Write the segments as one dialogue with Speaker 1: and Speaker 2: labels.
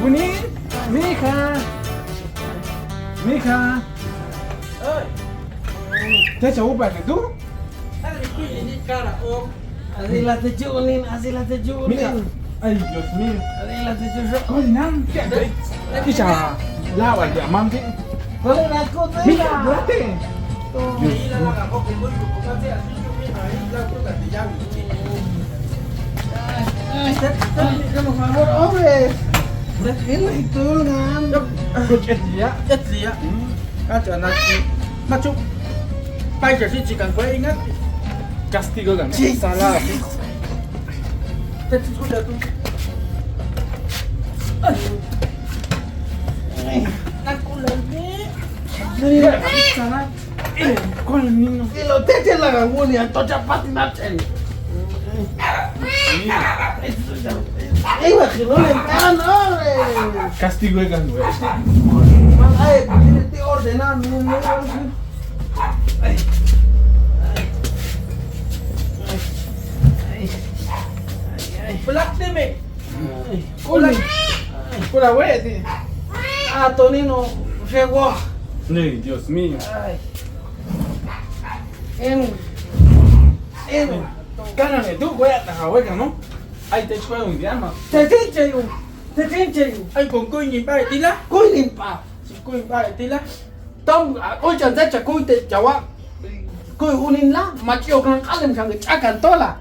Speaker 1: Bunyi, Mika. Mika. Thế cháu bạn này đúng?
Speaker 2: Así la te chunin, así la te chunin.
Speaker 1: Mika. Ay, Dios mío.
Speaker 2: Así la te chunin.
Speaker 1: Có gì năng? Cái chà, lao ảnh để mang thế.
Speaker 2: Dale la cosa.
Speaker 1: Mika, vete.
Speaker 2: Por favor, hombre. Déjenme tú, man.
Speaker 1: Cô chết gì á?
Speaker 3: Chết gì á? Các chuyện là mắt chúc bây giờ chỉ cần quay ngắt
Speaker 1: Castigo gần.
Speaker 3: Salah chết chút được không? Nát cũng lớn thế.
Speaker 1: Salah. Con là Nino.
Speaker 2: Que lo te echen la gagunia, tocha patinate. Imagino le pegan, hombre.
Speaker 1: Castigo gần người.
Speaker 2: Ay, te ordenan, no. Ay.
Speaker 3: Black đi mày.
Speaker 1: Cô là quê thì.
Speaker 2: Ah, Tonino, llegó.
Speaker 1: Này, Dios mío.
Speaker 2: Ay. En.
Speaker 1: Cái này tú quê là hào quê cả nó. Ai tới quê người mà.
Speaker 2: Te tinche you.
Speaker 3: Anh cũng coi nhìn bài tí lá.
Speaker 2: Cui limpa.
Speaker 3: Chỉ coi bài tí lá.
Speaker 2: Tom, ôi chẳng thấy chả cui te chawa. Cui unin la, mà chịu khăn kalem sang cái chắc cần to là.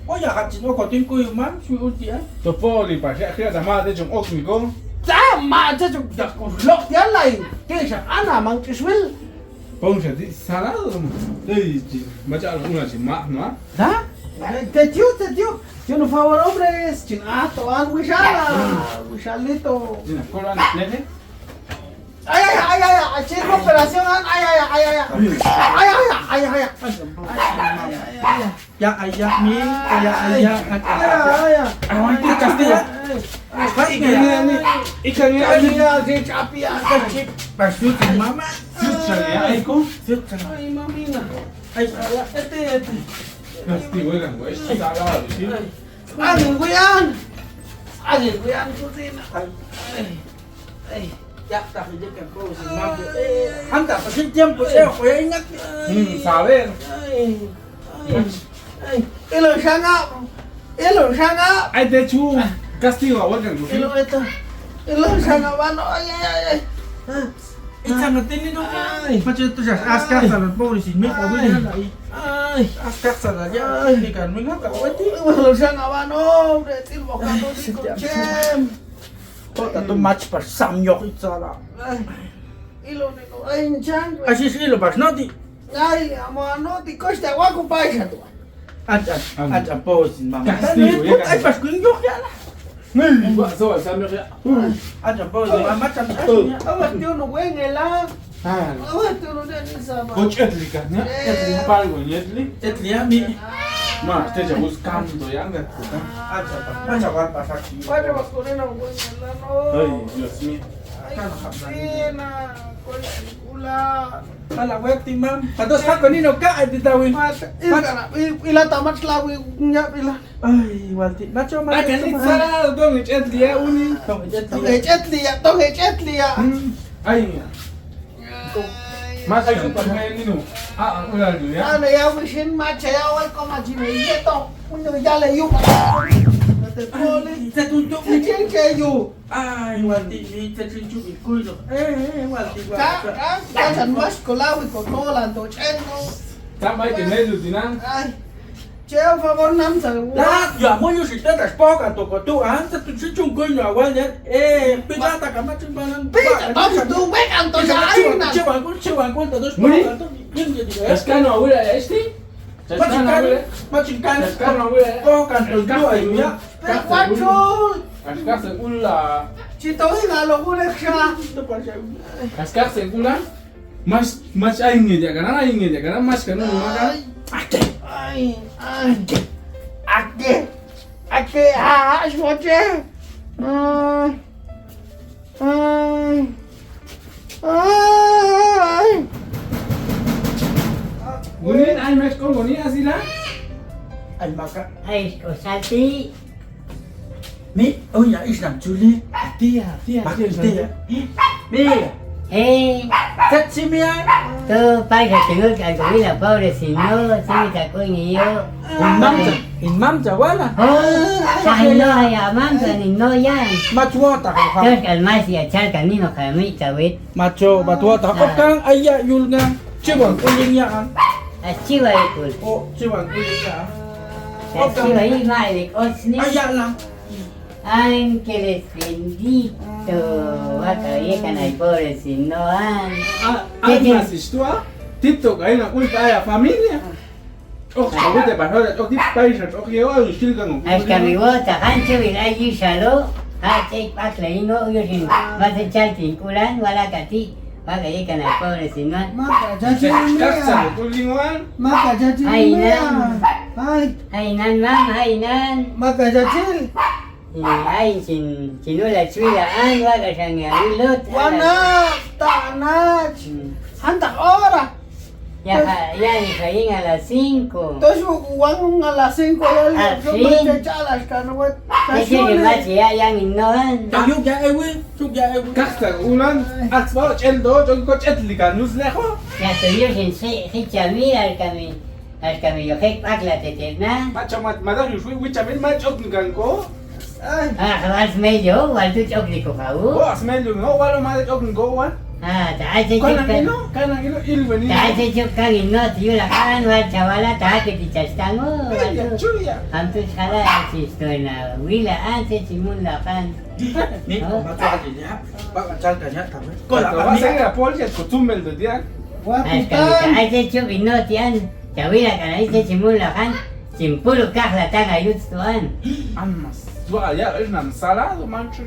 Speaker 3: Ôi giờ hạt chỉ nó có tiếng coi mà suy ôn tí á.
Speaker 1: Tôi phô đi bà sẽ khía ra mà tới trong ốc mình cô.
Speaker 2: Dạ mà chứ chúng ta còn lọc tiếng này. Cái chẳng ăn à mang cái swil.
Speaker 1: Bông sẽ đi xa lắm rồi mà. Đây chỉ mà chắc là cũng là chỉ mạng nó.
Speaker 2: ¿Da? Te tío. Yo no favor, hombres. Chinato, Wishala. Wishalito.
Speaker 1: Đây là cô ra nè thế.
Speaker 2: Ay, chico, operación. Ay.
Speaker 3: Dạ ai dạ mi, dạ ai dạ.
Speaker 1: Ay, cái castigo.
Speaker 3: Phải
Speaker 1: Cái này này. Ít cái này anh
Speaker 2: Ay, chapia.
Speaker 3: chip bà suy thì mama.
Speaker 1: Sứt sao vậy ai cô?
Speaker 3: Suy chẳng.
Speaker 2: Ay, mamina.
Speaker 3: Ai
Speaker 2: Este.
Speaker 1: Castigo gần người. Xa lắm rồi chứ.
Speaker 2: Alguien, cuidan, cocina. Ay.
Speaker 3: dạ ta phải cái cô thì mang hắn ta phải tiêm của em của anh nhắc.
Speaker 1: Xả lên.
Speaker 2: Ay. Elo shanga.
Speaker 1: Ai tới chú. Castigo ở gần người.
Speaker 2: Elo shanga vano. Ay.
Speaker 3: Ít sang là tin đi đâu. Mà chứ tôi chắc Ascar là bố thì mình có biết là
Speaker 2: Ay.
Speaker 3: Ascar là ya thì cần mình ngắt cả cái tí.
Speaker 2: Elo shanga vano. De til bocado di conchem.
Speaker 3: Tôi ta tôi match par sam yok ít ra là.
Speaker 2: Ilo neno. Ay, chang.
Speaker 3: Ai xí lo par nó thì
Speaker 2: Ay, amo no ti costa guaco paisa tu.
Speaker 3: anh bố thì mà.
Speaker 1: Castigo ya
Speaker 3: Ai
Speaker 1: gần.
Speaker 3: par quyến yok ya là.
Speaker 1: Ngây vợ rồi sao được vậy?
Speaker 3: Anh bố thì mà mắt chăm
Speaker 2: Awas tío no güey la.
Speaker 1: À,
Speaker 2: Awas tío no de ni sama.
Speaker 1: cô chết đi cả nhá. Ba người nhét đi.
Speaker 3: chết liá mi.
Speaker 1: Mà thế chẳng có cam rồi ăn được.
Speaker 3: Anh chào bạn bà phát triển.
Speaker 2: Padre vas con ena güey la
Speaker 1: Ơi,
Speaker 2: no.
Speaker 1: Dios mío.
Speaker 2: Ay, pena. Con la película.
Speaker 3: Anh là web team mam. Và tôi sắp có đi đâu cả anh thì tao win.
Speaker 2: Ila tamat la güey nya ila.
Speaker 3: Ai, hoàn thiện bắt cho mà.
Speaker 1: Ai cái này sao ra tôi người chết đi uni.
Speaker 3: Không phải chết
Speaker 2: Tong chet lia.
Speaker 1: Ai. Mas ay super ngay nino. Wala niyo ya.
Speaker 2: Ano ya wishin ma chaya wal ko ma jime yeto. Uno ya le yu. Te pole.
Speaker 3: Sẽ tụi chúng.
Speaker 2: Te chen ke yu.
Speaker 3: Ai, hoàn thiện đi. Sẽ tụi chúng bị cùi rồi. Ê, hoàn thiện.
Speaker 2: Ka san mas ko la wi ko to la to chen no.
Speaker 1: Tama ay kinay do tinan.
Speaker 2: Ay. Cheo favor nam sa.
Speaker 3: Đó, giờ mới như sự tên là sport cả tụi của tôi á, sẽ tụi chúng cùi nhỏ quá nhé. Ê, bây giờ ta cảm ơn chúng ta đang.
Speaker 2: Pita no tu me kan to sa ay na.
Speaker 3: Chưa bạn quân tôi sport. Nhưng gì đấy.
Speaker 1: Cascano wala este. Cascano wala.
Speaker 3: Mà chừng can.
Speaker 1: Cascano wala.
Speaker 3: Có cần từ đuổi nhá.
Speaker 2: Te cuatro.
Speaker 1: Cascar se ula.
Speaker 2: Si to ina lo ko le kha.
Speaker 1: Cascar se ula. Mas ay ngi ya kana ay ngi ya kana mas kana no maka.
Speaker 2: Ay. Ake. Ah, esmoche. Ay.
Speaker 1: Gunin ay mes ko guni asila.
Speaker 3: Anh bảo các.
Speaker 4: Ay, o salti.
Speaker 3: Ni, oye, Islam Chuli.
Speaker 1: Tía,
Speaker 3: Tía. Mira,
Speaker 4: Hey,
Speaker 3: ¿qué si me hay?
Speaker 4: tú paisa tengo que algo la pobre si no, si me sacó ni yo.
Speaker 3: Imam Jawala.
Speaker 4: Oh, ay no, ay amam ni no ya.
Speaker 3: Matua tak ha.
Speaker 4: Terus kalmas ya cal kanino kami cawit.
Speaker 3: Macho, matua tak. Okang ayah yulnga. Ciwan kulinya an.
Speaker 4: Aciwa ikut.
Speaker 3: Oh, ciwan kulinya an.
Speaker 4: Aciwa ini malik osni.
Speaker 3: Ayah lah.
Speaker 4: Ángeles bendito, wakaya kanay pobre si no an.
Speaker 1: Almas istua, TikTok ahí na kulta ay familia. Oh, sabute pasó, oh, tip paisa, oh, yo ay shilgan.
Speaker 4: As kami wota kancho bilay shalo, ha cek pak laino yosin. Mas chalti kulan wala kati. Wakaya kanay pobre si no an.
Speaker 2: Maka jaji
Speaker 1: Kaksa
Speaker 2: mea.
Speaker 1: kulingan.
Speaker 2: Maka jaji
Speaker 4: Ay,
Speaker 2: mea.
Speaker 4: nan.
Speaker 2: Ay,
Speaker 4: Hainan mam, hainan.
Speaker 2: maka jaji.
Speaker 4: Ay sinula chwila waka sanga wilot.
Speaker 2: Wana, tanach. Hantak ora.
Speaker 4: Ya ni kain a las 5.
Speaker 2: Entonces, uang a las 5
Speaker 4: Ah,
Speaker 2: yo
Speaker 4: sí.
Speaker 2: me chalas kanuat.
Speaker 4: Ese que más ya yang inoan.
Speaker 3: Ayuk ya ewe, suk ya ewe.
Speaker 1: Kaksa ulan, atsba chendo, jo ko chetlikan nuslejo.
Speaker 4: Ya estoy yo sin hichamir al kami yo hek pakla teterna.
Speaker 1: Macho madam yusui wichamil macho kanko.
Speaker 2: Ay,
Speaker 4: Vas medio, wal tu chokliko kau.
Speaker 1: Oh, asmelu no, walo madam chokn go wan.
Speaker 4: Ta ase
Speaker 1: Kana
Speaker 4: chukkan.
Speaker 1: kilo, kana kilo ilveni.
Speaker 4: Ta ase chukkan inot yo la kan wal chavala ta que ti chastango.
Speaker 1: Ya chuya.
Speaker 4: Am tu chala si estoy na wila antes simun la kan.
Speaker 3: Ni, matua aja ya. Pak cal kanya tahu.
Speaker 1: Ko la va a ser la polcia kutumbel de dia.
Speaker 4: As kami ta ase chuk inot yan. Chawila kan ase simun la kan. Simpulu kahla tanga yut tuan.
Speaker 1: Amas. Dua ya es nam salado mancho.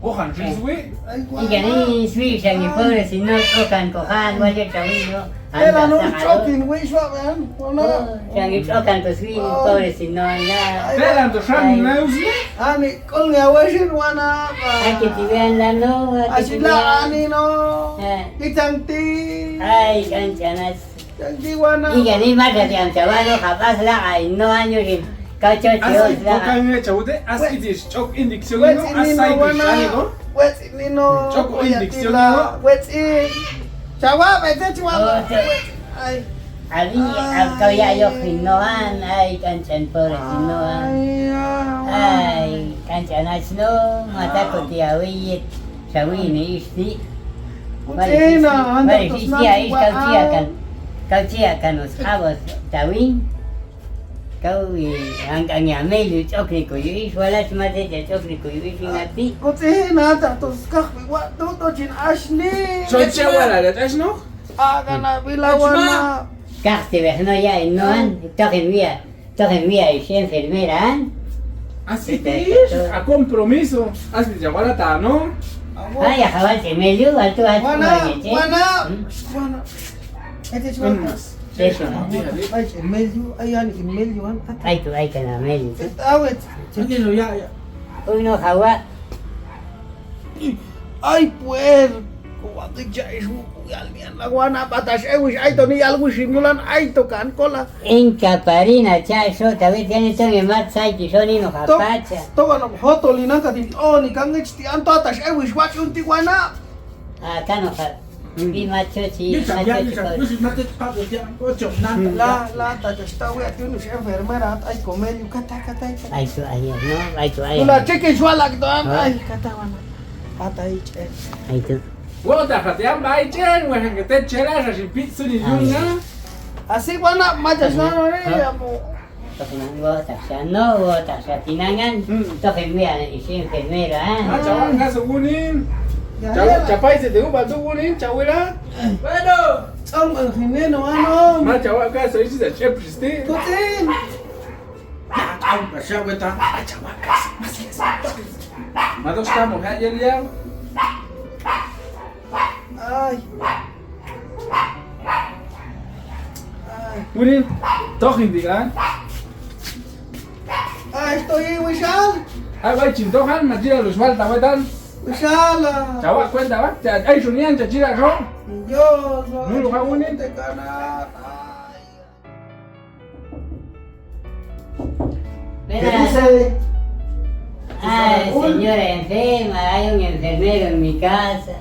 Speaker 1: O han jizwe.
Speaker 2: ay,
Speaker 4: Y que ni sui sangi pobre si no tocan cojan wale chawilo.
Speaker 2: Era no choking, we shwa man. Wana.
Speaker 4: Sangi tocan to sui pobre si no na.
Speaker 1: Telan to shan na usle.
Speaker 2: Ani kol nga washin wana.
Speaker 4: Hay que te vean la no.
Speaker 2: Asila ani no. Itanti.
Speaker 4: Ay, canchanas.
Speaker 2: Tanti wana.
Speaker 4: Y que ni más de un chavalo capaz la hay no años sin cacho
Speaker 1: Así,
Speaker 4: chios
Speaker 1: o
Speaker 4: la.
Speaker 1: kan chaude, así dis chok indicción no,
Speaker 2: What's in
Speaker 1: asai
Speaker 2: no
Speaker 1: dis
Speaker 2: wana.
Speaker 1: no.
Speaker 2: What's in no.
Speaker 1: Choco indicción,
Speaker 2: Oyatila.
Speaker 1: no?
Speaker 2: What's in. Chawa, vete chihuahua. Ay.
Speaker 4: Ali al kaya yo hinoan ay canchan pobre si no an. Ay, canchanas no mata ko tiawit. Sawi ni isti.
Speaker 2: Putina, anda
Speaker 4: Vale,
Speaker 2: tos
Speaker 4: sí, sí, ahí
Speaker 2: nang
Speaker 4: kaucia kan os abos tawin. Kau ang yamel chokri ko yu wala smate de chokri ko yu singati.
Speaker 2: Putina, tos kak biwa to chin Ashley.
Speaker 1: So chawala de tas no.
Speaker 2: Aga na bilawana.
Speaker 4: Carte no ya noan token vía y si enfermera an.
Speaker 1: Así dis, a compromiso. Así chawala ta no.
Speaker 4: Ay, jabal te medio alto alto.
Speaker 2: Wana. Ete chihuahua.
Speaker 1: Eso.
Speaker 2: Ay, medio, ay, ani medio an.
Speaker 4: Ay tu ay kana medio.
Speaker 2: Awet.
Speaker 3: Ini lo ya ya.
Speaker 4: Uno jawa.
Speaker 2: Ay, puerco. Cuando ya es la guana patas, ay, to ni algo simulan, ay, tocan cola.
Speaker 4: Inca parina cha so tabe tiene to me mat sai ki soni no japacha.
Speaker 2: Toga no hoto li naka din ni kang ti anto atas, watch unti guana.
Speaker 4: Acá no ja. Bi macho chi.
Speaker 3: Ni sabia ni sabia. Ni mate pa de ya. Ko chom nan.
Speaker 2: La, ta está we ati no enfermera, ay, comelio, kata.
Speaker 4: Ay tu ay no, ay tu ay.
Speaker 2: Tula cheque swalak doan, ay, kata wana. Kata ich.
Speaker 4: Ay tu.
Speaker 1: Wo ta khatiam bai chen, wa han te chela sa sin pizza ni yunga.
Speaker 2: Así guana, machas no, amo.
Speaker 4: No, tinangan. Token mía y si enfermera,
Speaker 1: Ah, chawan ga sugunin.
Speaker 2: Ya,
Speaker 1: Chapai se te uba sugunin, chawela. Bueno.
Speaker 2: ang hineno ano.
Speaker 1: Ma chawan ga so isi sa chef este.
Speaker 2: Putin.
Speaker 3: Tahu ka siya weta.
Speaker 1: Ma dos estamos ha yel ya.
Speaker 2: Ay.
Speaker 1: Gunin, toch hindi kan?
Speaker 2: Ay, estoy Wishal.
Speaker 1: Ay, bai chintohan, matira los falta wetan.
Speaker 2: Wishal.
Speaker 1: Chawa cuenta ba? Ay sunian chachira ro.
Speaker 2: Yo,
Speaker 1: Nulu ka unin.
Speaker 2: te kanan.
Speaker 4: Ay, señora enferma, hay un enfermero en mi casa.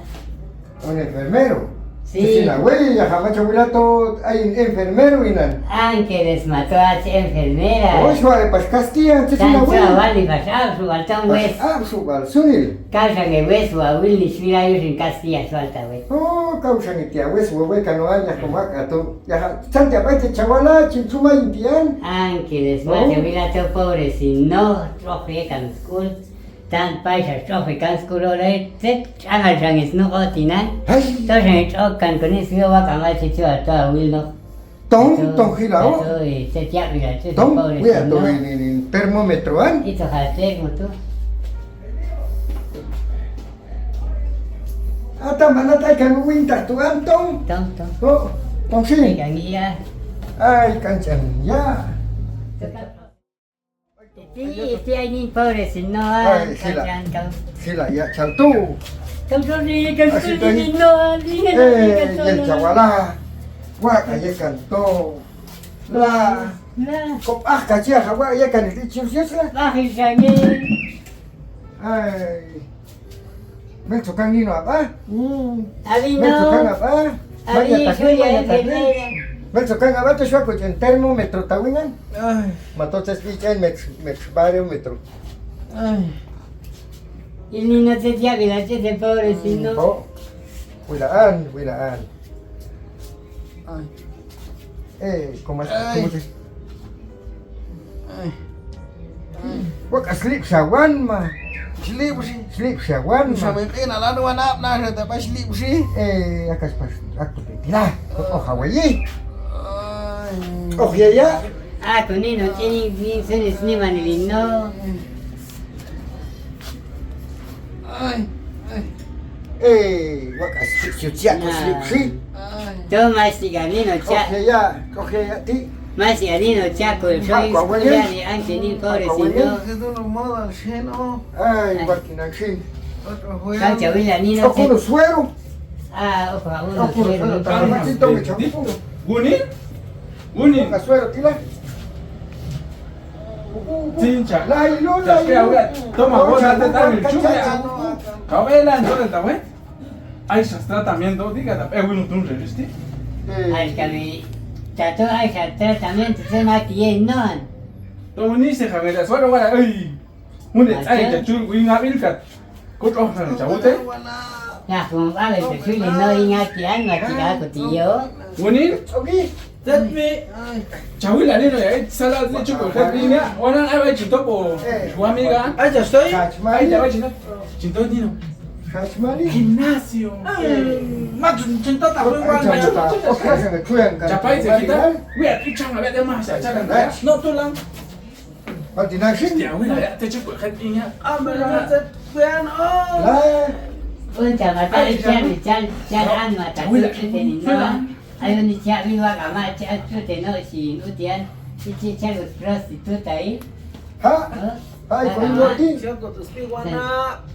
Speaker 5: Un enfermero.
Speaker 4: Sí.
Speaker 5: La huella, jamás chawilato, hay un enfermero y nada.
Speaker 4: Ángeles mató a esa enfermera.
Speaker 5: Hoy suave, pues Castilla, antes la
Speaker 4: Tanto
Speaker 5: huella.
Speaker 4: vale pasar su baltón hues.
Speaker 5: Su Sunil.
Speaker 4: Causa que hueso a Willy Shira ellos en Castilla suelta hues.
Speaker 5: Oh, causa ni tía, hues, hueca, no haya como acá, tú. Ya, sante aparte, chavala, chinchuma, indian.
Speaker 4: Ángeles mató a tu pobre si no trofe can school. Tan paisa trofe can school ole. Te changal changis no otinan.
Speaker 5: Ay,
Speaker 4: Entonces chocan con eso yo va a cambiar chicho a toda Will no.
Speaker 5: ton gilao.
Speaker 4: Se te mira, se
Speaker 5: Ton,
Speaker 4: pobre
Speaker 5: cuida,
Speaker 4: si
Speaker 5: tu
Speaker 4: no.
Speaker 5: en termómetro, ¿ah?
Speaker 4: Y tu jate como tú.
Speaker 5: Ata manata kan winter tu antong.
Speaker 4: Tonto.
Speaker 5: Oh, tong sin.
Speaker 4: Venga, guía.
Speaker 5: Ay, canchan, ya.
Speaker 4: Sí, hay ni pobre si no
Speaker 5: Ay, sí la. Sila ya chaltu. Así que ahí. El chawala. Waka ya cantó. La. Kop ah kacia hawa ya kan dichu siasla. Ay. Mel tukang nino apa? Mel tukang apa? Maya takni maya takni. Mel tukang apa tu suaku jen termometro tawingan.
Speaker 3: Ay,
Speaker 5: Matotes bican mex barometro.
Speaker 3: ay.
Speaker 4: El niño se te mira, se pobre si no.
Speaker 5: Oh. Wilaan.
Speaker 3: Ay,
Speaker 5: ¿Cómo
Speaker 3: Ay.
Speaker 5: se?
Speaker 3: ay.
Speaker 5: Wak sleep sawan ma. Sleep sawan
Speaker 3: Sa
Speaker 5: ma.
Speaker 3: may kinala naman na siya tapos sleep si.
Speaker 5: Akas pas aku tira. Oh Hawaii.
Speaker 3: Ay.
Speaker 5: Oh ya.
Speaker 4: Ah, con niño tiene ni se les ni manilino.
Speaker 3: Ay. Ay.
Speaker 5: Wak sleep sleep si.
Speaker 3: Ay.
Speaker 4: Toma si ganino cha.
Speaker 5: Oh ya ti.
Speaker 4: Más si ganino cha con soy ya ni antes ni pobre si no.
Speaker 3: Ito no modo al seno.
Speaker 5: Ay, wakinan sin.
Speaker 3: Otro juego.
Speaker 4: Cancha huila niño
Speaker 5: Oh puro
Speaker 4: se.
Speaker 5: suero.
Speaker 4: Ah, ojo,
Speaker 5: Oh
Speaker 4: uno
Speaker 5: puro suero. Tamacito me chapu.
Speaker 1: Gunin? Gunin?
Speaker 5: La suero tila.
Speaker 1: Chincha.
Speaker 5: La ilo
Speaker 1: Ya,
Speaker 5: la
Speaker 1: que ahora, toma, vos, date tal el chupe.
Speaker 5: chupe.
Speaker 1: Cabela, entonces, ¿está bueno? Hay tratamiento, dígate, bueno, tú no resistí.
Speaker 4: Al que me trató a ese tratamiento se me tiene no.
Speaker 1: Todo ni se javiera, suelo, bueno, ay. Ay, te chul, win a vilcat. ¿Cómo se chabute?
Speaker 4: Ya como va el perfil no ingati an ma tira ko tío.
Speaker 1: Gunin?
Speaker 5: Okay.
Speaker 1: That me. Chawila, nino, ya, sala de chupo, que línea, bueno, ahí va chinto por su amiga.
Speaker 3: Ay, ya estoy.
Speaker 1: Ahí te va chinto. Chinto, nino.
Speaker 5: Hashmali.
Speaker 1: Gimnasio.
Speaker 3: Macho, chintota, muy guay.
Speaker 1: Chapai se quita. Mira, pichón, a ver, de más, chacan. No, tú la. Ya, mira, ya te chupo, que línea.
Speaker 3: Ah, me lo hace. Vean, oh.
Speaker 4: Un chamata chan an ma ta te ni no. Hay un cha mi wa ga ma cha tu te no si utian. Si cha los prostituta ahí.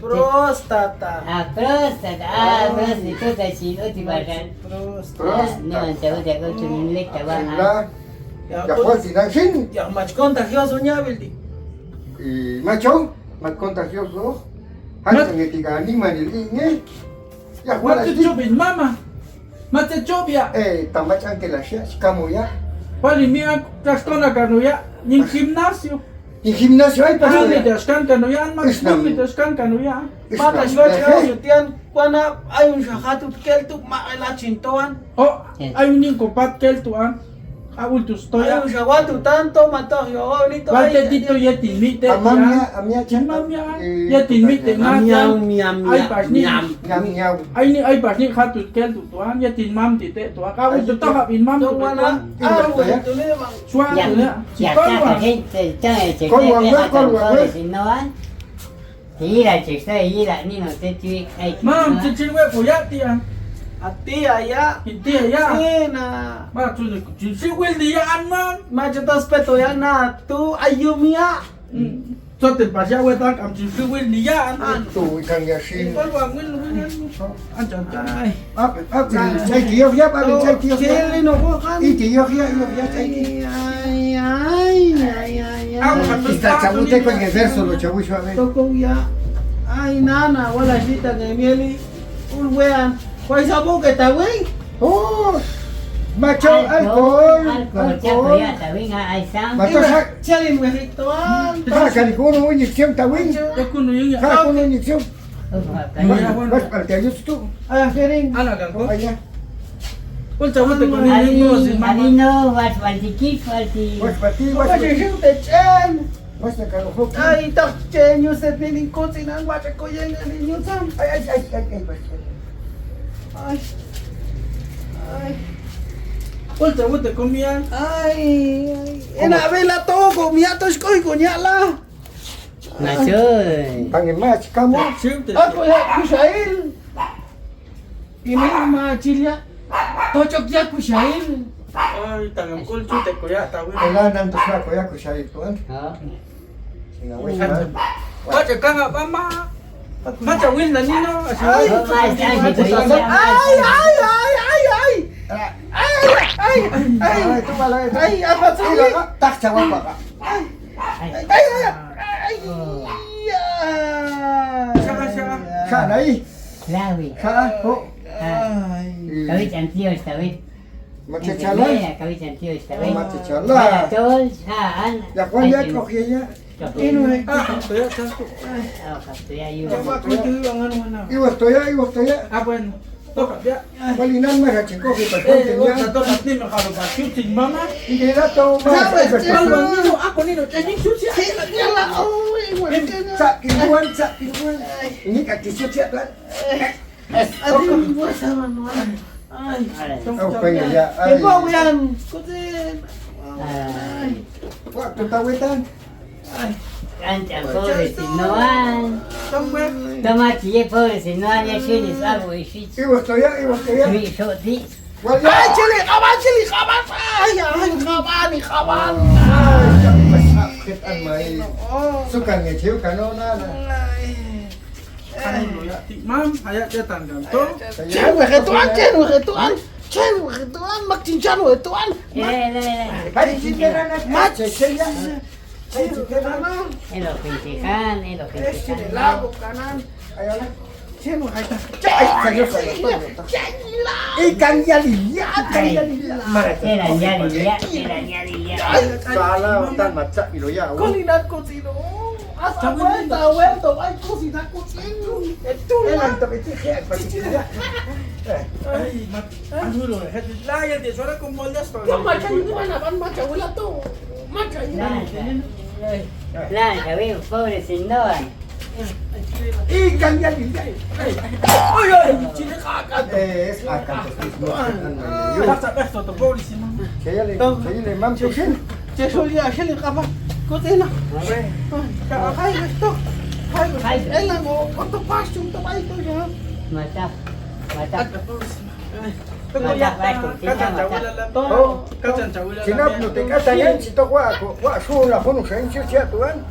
Speaker 3: Próstata.
Speaker 4: Ah, prostituta si uti baran.
Speaker 3: Próstata.
Speaker 4: No, te voy a go to ni lecta wa.
Speaker 5: Ya fue sin.
Speaker 3: Ya, mach contagioso, ya, Bildi.
Speaker 5: Y macho, más contagioso. Hansan que tiga anima ni linge. Ya fue
Speaker 1: Mate chubin, mama. Mate chubia.
Speaker 5: Tamachan que la kamu ya.
Speaker 1: Pali mia, kastona kanuya. Ni gimnasio.
Speaker 5: Y gimnasio hay para
Speaker 1: Pali descan kanuya, mas numi descan kanuya.
Speaker 3: Mata, yo creo que cuando hay un shahatu que tú la chintoan.
Speaker 1: Oh, hay un incopat que el tuan. Adultos,
Speaker 3: Hay un shahatu tanto, mató yo ahorita.
Speaker 1: Vate tito ya tilmite.
Speaker 5: Amia chan.
Speaker 1: Ya tilmite. Ay, pasni.
Speaker 5: Miau.
Speaker 1: Ay, pasni hatu que el tuan. Ya tilmam tite. Tu acabo de tocar bin mam.
Speaker 3: Tú van a. Tú le vas.
Speaker 1: Suave,
Speaker 4: Ya está gente, che que si no an. Ira che está ira ni no te tu ai.
Speaker 1: Mam, se chilwe ya tía.
Speaker 3: A ti allá.
Speaker 1: Tía ya.
Speaker 3: Cena.
Speaker 1: Ma, tu si wil dia anman.
Speaker 3: Macho, te respeto ya nada. Tú ayumia.
Speaker 1: So te pasya wetan am si wil dia an.
Speaker 5: Tu ikan ya sin.
Speaker 1: Igual wa wil. Anjan.
Speaker 3: Ay.
Speaker 5: Chay tío ya, papi, chay tío ya.
Speaker 3: Chile no cojan.
Speaker 5: Y tío ya, chay tío.
Speaker 3: Ay.
Speaker 5: Está chabute con el verso, lo chabucho a ver.
Speaker 3: Tocó ya.
Speaker 2: Ay, nana, wala shita de mieli. Wean. ¿Cuál sabor que está, güey?
Speaker 5: Oh, macho, alcohol.
Speaker 4: Alcohol, chaco ya, también hay sang.
Speaker 5: Macho,
Speaker 2: Chalin, güey, ritual.
Speaker 5: saca con una inyección, Tawin.
Speaker 3: Ya con niña.
Speaker 5: Saca con una inyección.
Speaker 3: bueno.
Speaker 5: Vas para que ayudes tú.
Speaker 2: Ah, Ferin.
Speaker 3: Ana ganko.
Speaker 5: Allá.
Speaker 3: Kung tawag ko ni nito si mama.
Speaker 4: Alino, vas waltikit, walti.
Speaker 5: Vas para ti,
Speaker 2: Wala
Speaker 5: vas para ti.
Speaker 2: shita de chen.
Speaker 5: Vas a sacar los ojos.
Speaker 2: Ay, tak chen, yung set niling kotse na ang wala ko yan, yung sam.
Speaker 5: Ay, vas.
Speaker 2: Ay. Ay.
Speaker 3: Kung tawag ko miya.
Speaker 2: Ay. Enabela to, kumiatos ko, kunyala.
Speaker 4: Machoy.
Speaker 5: Pangimas, kamu.
Speaker 3: Siyempre.
Speaker 2: Ako ya, kusail. Ini mga chilya. Tocok ya kusail.
Speaker 3: Ay, tangang kulcho te ko ya tawag.
Speaker 5: Kailangan to sa kuya ko siya ito.
Speaker 4: Oh.
Speaker 5: Singaway siya.
Speaker 3: Baca ka nga mama. Baca win na nino.
Speaker 4: Ay,
Speaker 5: Ay, tumala ito.
Speaker 2: Ay, apa sih?
Speaker 5: Tak cawa pa. Sana ay.
Speaker 4: Lawi.
Speaker 5: Sana po.
Speaker 4: Kami cantiyo esta vez.
Speaker 5: Magchala.
Speaker 4: Kami cantiyo esta vez.
Speaker 5: Magchala.
Speaker 4: Tol, saan?
Speaker 5: Ya kung ya kokya.
Speaker 3: Ah, kaya tanto.
Speaker 4: Oh, kaptuya yun.
Speaker 5: Iwas toya.
Speaker 3: Ah, bueno. Toka ya.
Speaker 5: Balinan ma rachin ko kita
Speaker 3: Eh,
Speaker 5: ko
Speaker 3: sa to ni makalo ba shooting mama.
Speaker 5: Hindi na to ma.
Speaker 3: Kalma nino ako nino changing shoot siya.
Speaker 5: Sa kinuan. Ini kaki siya kan. Oh, pengen ya. Ay. Waktu tawitan.
Speaker 4: Cancha, pobre, si no han. Toma, chile, pobre, si no han, ya chiles, algo y shit.
Speaker 5: Iwas toya.
Speaker 4: Mi shoti.
Speaker 5: Wala.
Speaker 2: Ay, chili, kaban. Ay, kaban.
Speaker 5: Sakit ang may. Sukan nga chiw kanona na.
Speaker 3: Ay, ya. Ma'am, haya ya tanggal to.
Speaker 2: Chen, magcinchan, wetuan.
Speaker 5: Ay, sinira na. Mache, siya.
Speaker 4: En los pintijan.
Speaker 2: Lago kanan.
Speaker 5: Ayaw na.
Speaker 2: Chen, wakaita.
Speaker 5: Ay, sayo. Ikan yaliya.
Speaker 4: Eran ya.
Speaker 5: Sala, utan matsa, iloya.
Speaker 2: Cocinar cocino. Hasta vuelto, ay, cocinar cocino.
Speaker 5: Elang to iti.
Speaker 3: Ay, ano lo. Layan de suara como moldas to.
Speaker 2: Yung macha yun naman, macha, wala to. Macha yun.
Speaker 4: Blanca, veo, pobre, si no han.
Speaker 5: Ikan yaliya.
Speaker 3: Ay, chile kakat.
Speaker 5: Es akan to mismo.
Speaker 3: Basta esto to pobre si mama.
Speaker 5: Saya le mam tusin.
Speaker 2: Che, solía, che, le capa. Cocina. Ay, esto. Ay, él no, otro pasto, un tomaito ya.
Speaker 4: Mata.
Speaker 5: Sinap no te katayan si to wa sula hono sen siya tuan.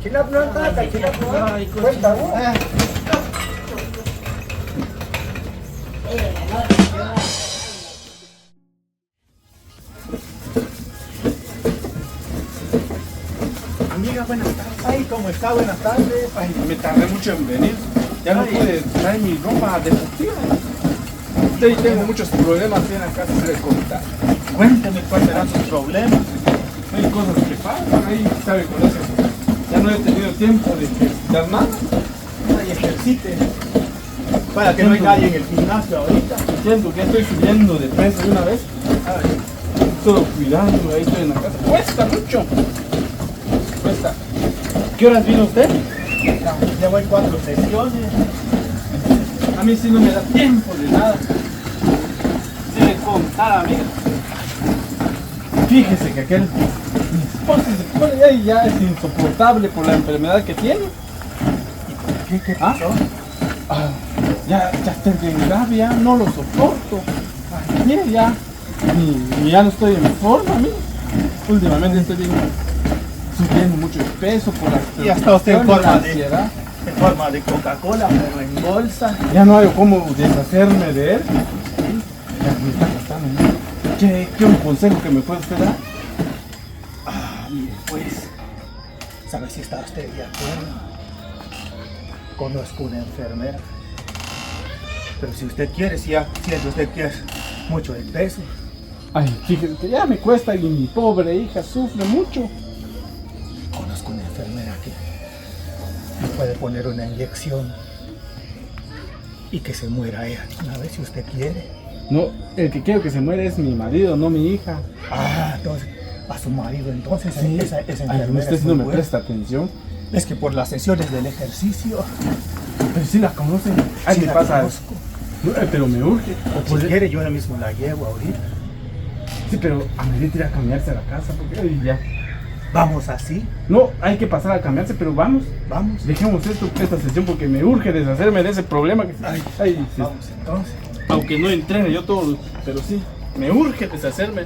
Speaker 5: Sinap no ta ka sinap no. Cuenta mo.
Speaker 6: Amiga, buenas tardes. Ay, ¿cómo está? Buenas tardes.
Speaker 1: Ay, me tardé mucho en venir. Ya no pude traer mi ropa deportiva. Sí, tengo muchos problemas bien acá, se les contar.
Speaker 6: Cuénteme cuáles serán sus problemas.
Speaker 1: Hay cosas que pasan, ahí sabe con eso. Ya no he tenido tiempo de ejercitar nada.
Speaker 6: Ay, ejercite. Para que no hay nadie en el gimnasio ahorita.
Speaker 1: Siento que estoy subiendo de peso de una vez. Ay, solo cuidando, ahí estoy en la casa. Cuesta mucho. Cuesta.
Speaker 6: ¿Qué horas vino usted? Ya voy 4 sesiones.
Speaker 1: A mí sí no me da tiempo de nada. Si le contara, amiga. Fíjese que aquel mi esposo se pone ahí ya es insoportable por la enfermedad que tiene.
Speaker 6: ¿Qué
Speaker 1: ¿Ah?
Speaker 6: pasó?
Speaker 1: Ah, ya estoy bien grave, ya no lo soporto. Ay, mire, ya ya no estoy en forma, amigo. Últimamente estoy subiendo mucho de peso por la
Speaker 6: Y hasta usted en
Speaker 1: preocupación y la
Speaker 6: forma de-
Speaker 1: ansiedad.
Speaker 6: En forma de Coca-Cola, pero en bolsa.
Speaker 1: Ya no hay cómo deshacerme de él. Ya me está costando mucho. ¿Qué un consejo que me puede usted dar?
Speaker 6: Mire, pues, ¿sabe si está usted de acuerdo? conozco una enfermera. Pero si usted quiere, si ya siente usted que es mucho el peso.
Speaker 1: Ay, fíjese que ya me cuesta y mi pobre hija sufre mucho.
Speaker 6: Conozco una enfermera que le puede poner una inyección y que se muera ella una vez si usted quiere.
Speaker 1: No, el que quiero que se muera es mi marido, no mi hija.
Speaker 6: Ah, entonces, a su marido, entonces
Speaker 1: Sí.
Speaker 6: esa
Speaker 1: Ay,
Speaker 6: enfermera
Speaker 1: usted
Speaker 6: es
Speaker 1: no
Speaker 6: muy
Speaker 1: me
Speaker 6: buena.
Speaker 1: presta atención.
Speaker 6: Es que por las sesiones del ejercicio,
Speaker 1: Pero sí la conocen. Ay,
Speaker 6: sí
Speaker 1: ¿qué
Speaker 6: la
Speaker 1: pasa?
Speaker 6: conozco.
Speaker 1: No, pero me urge.
Speaker 6: O si quiere, yo ahora mismo la llevo ahorita.
Speaker 1: Sí, pero amerita ir a cambiarse a la casa porque ay, ya.
Speaker 6: Vamos así,
Speaker 1: No, hay que pasar a cambiarse, pero vamos.
Speaker 6: vamos.
Speaker 1: Dejemos esta sesión porque me urge deshacerme de ese problema que ay, sí.
Speaker 6: Vamos entonces.
Speaker 1: Aunque no entrene yo todo, pero sí, me urge deshacerme.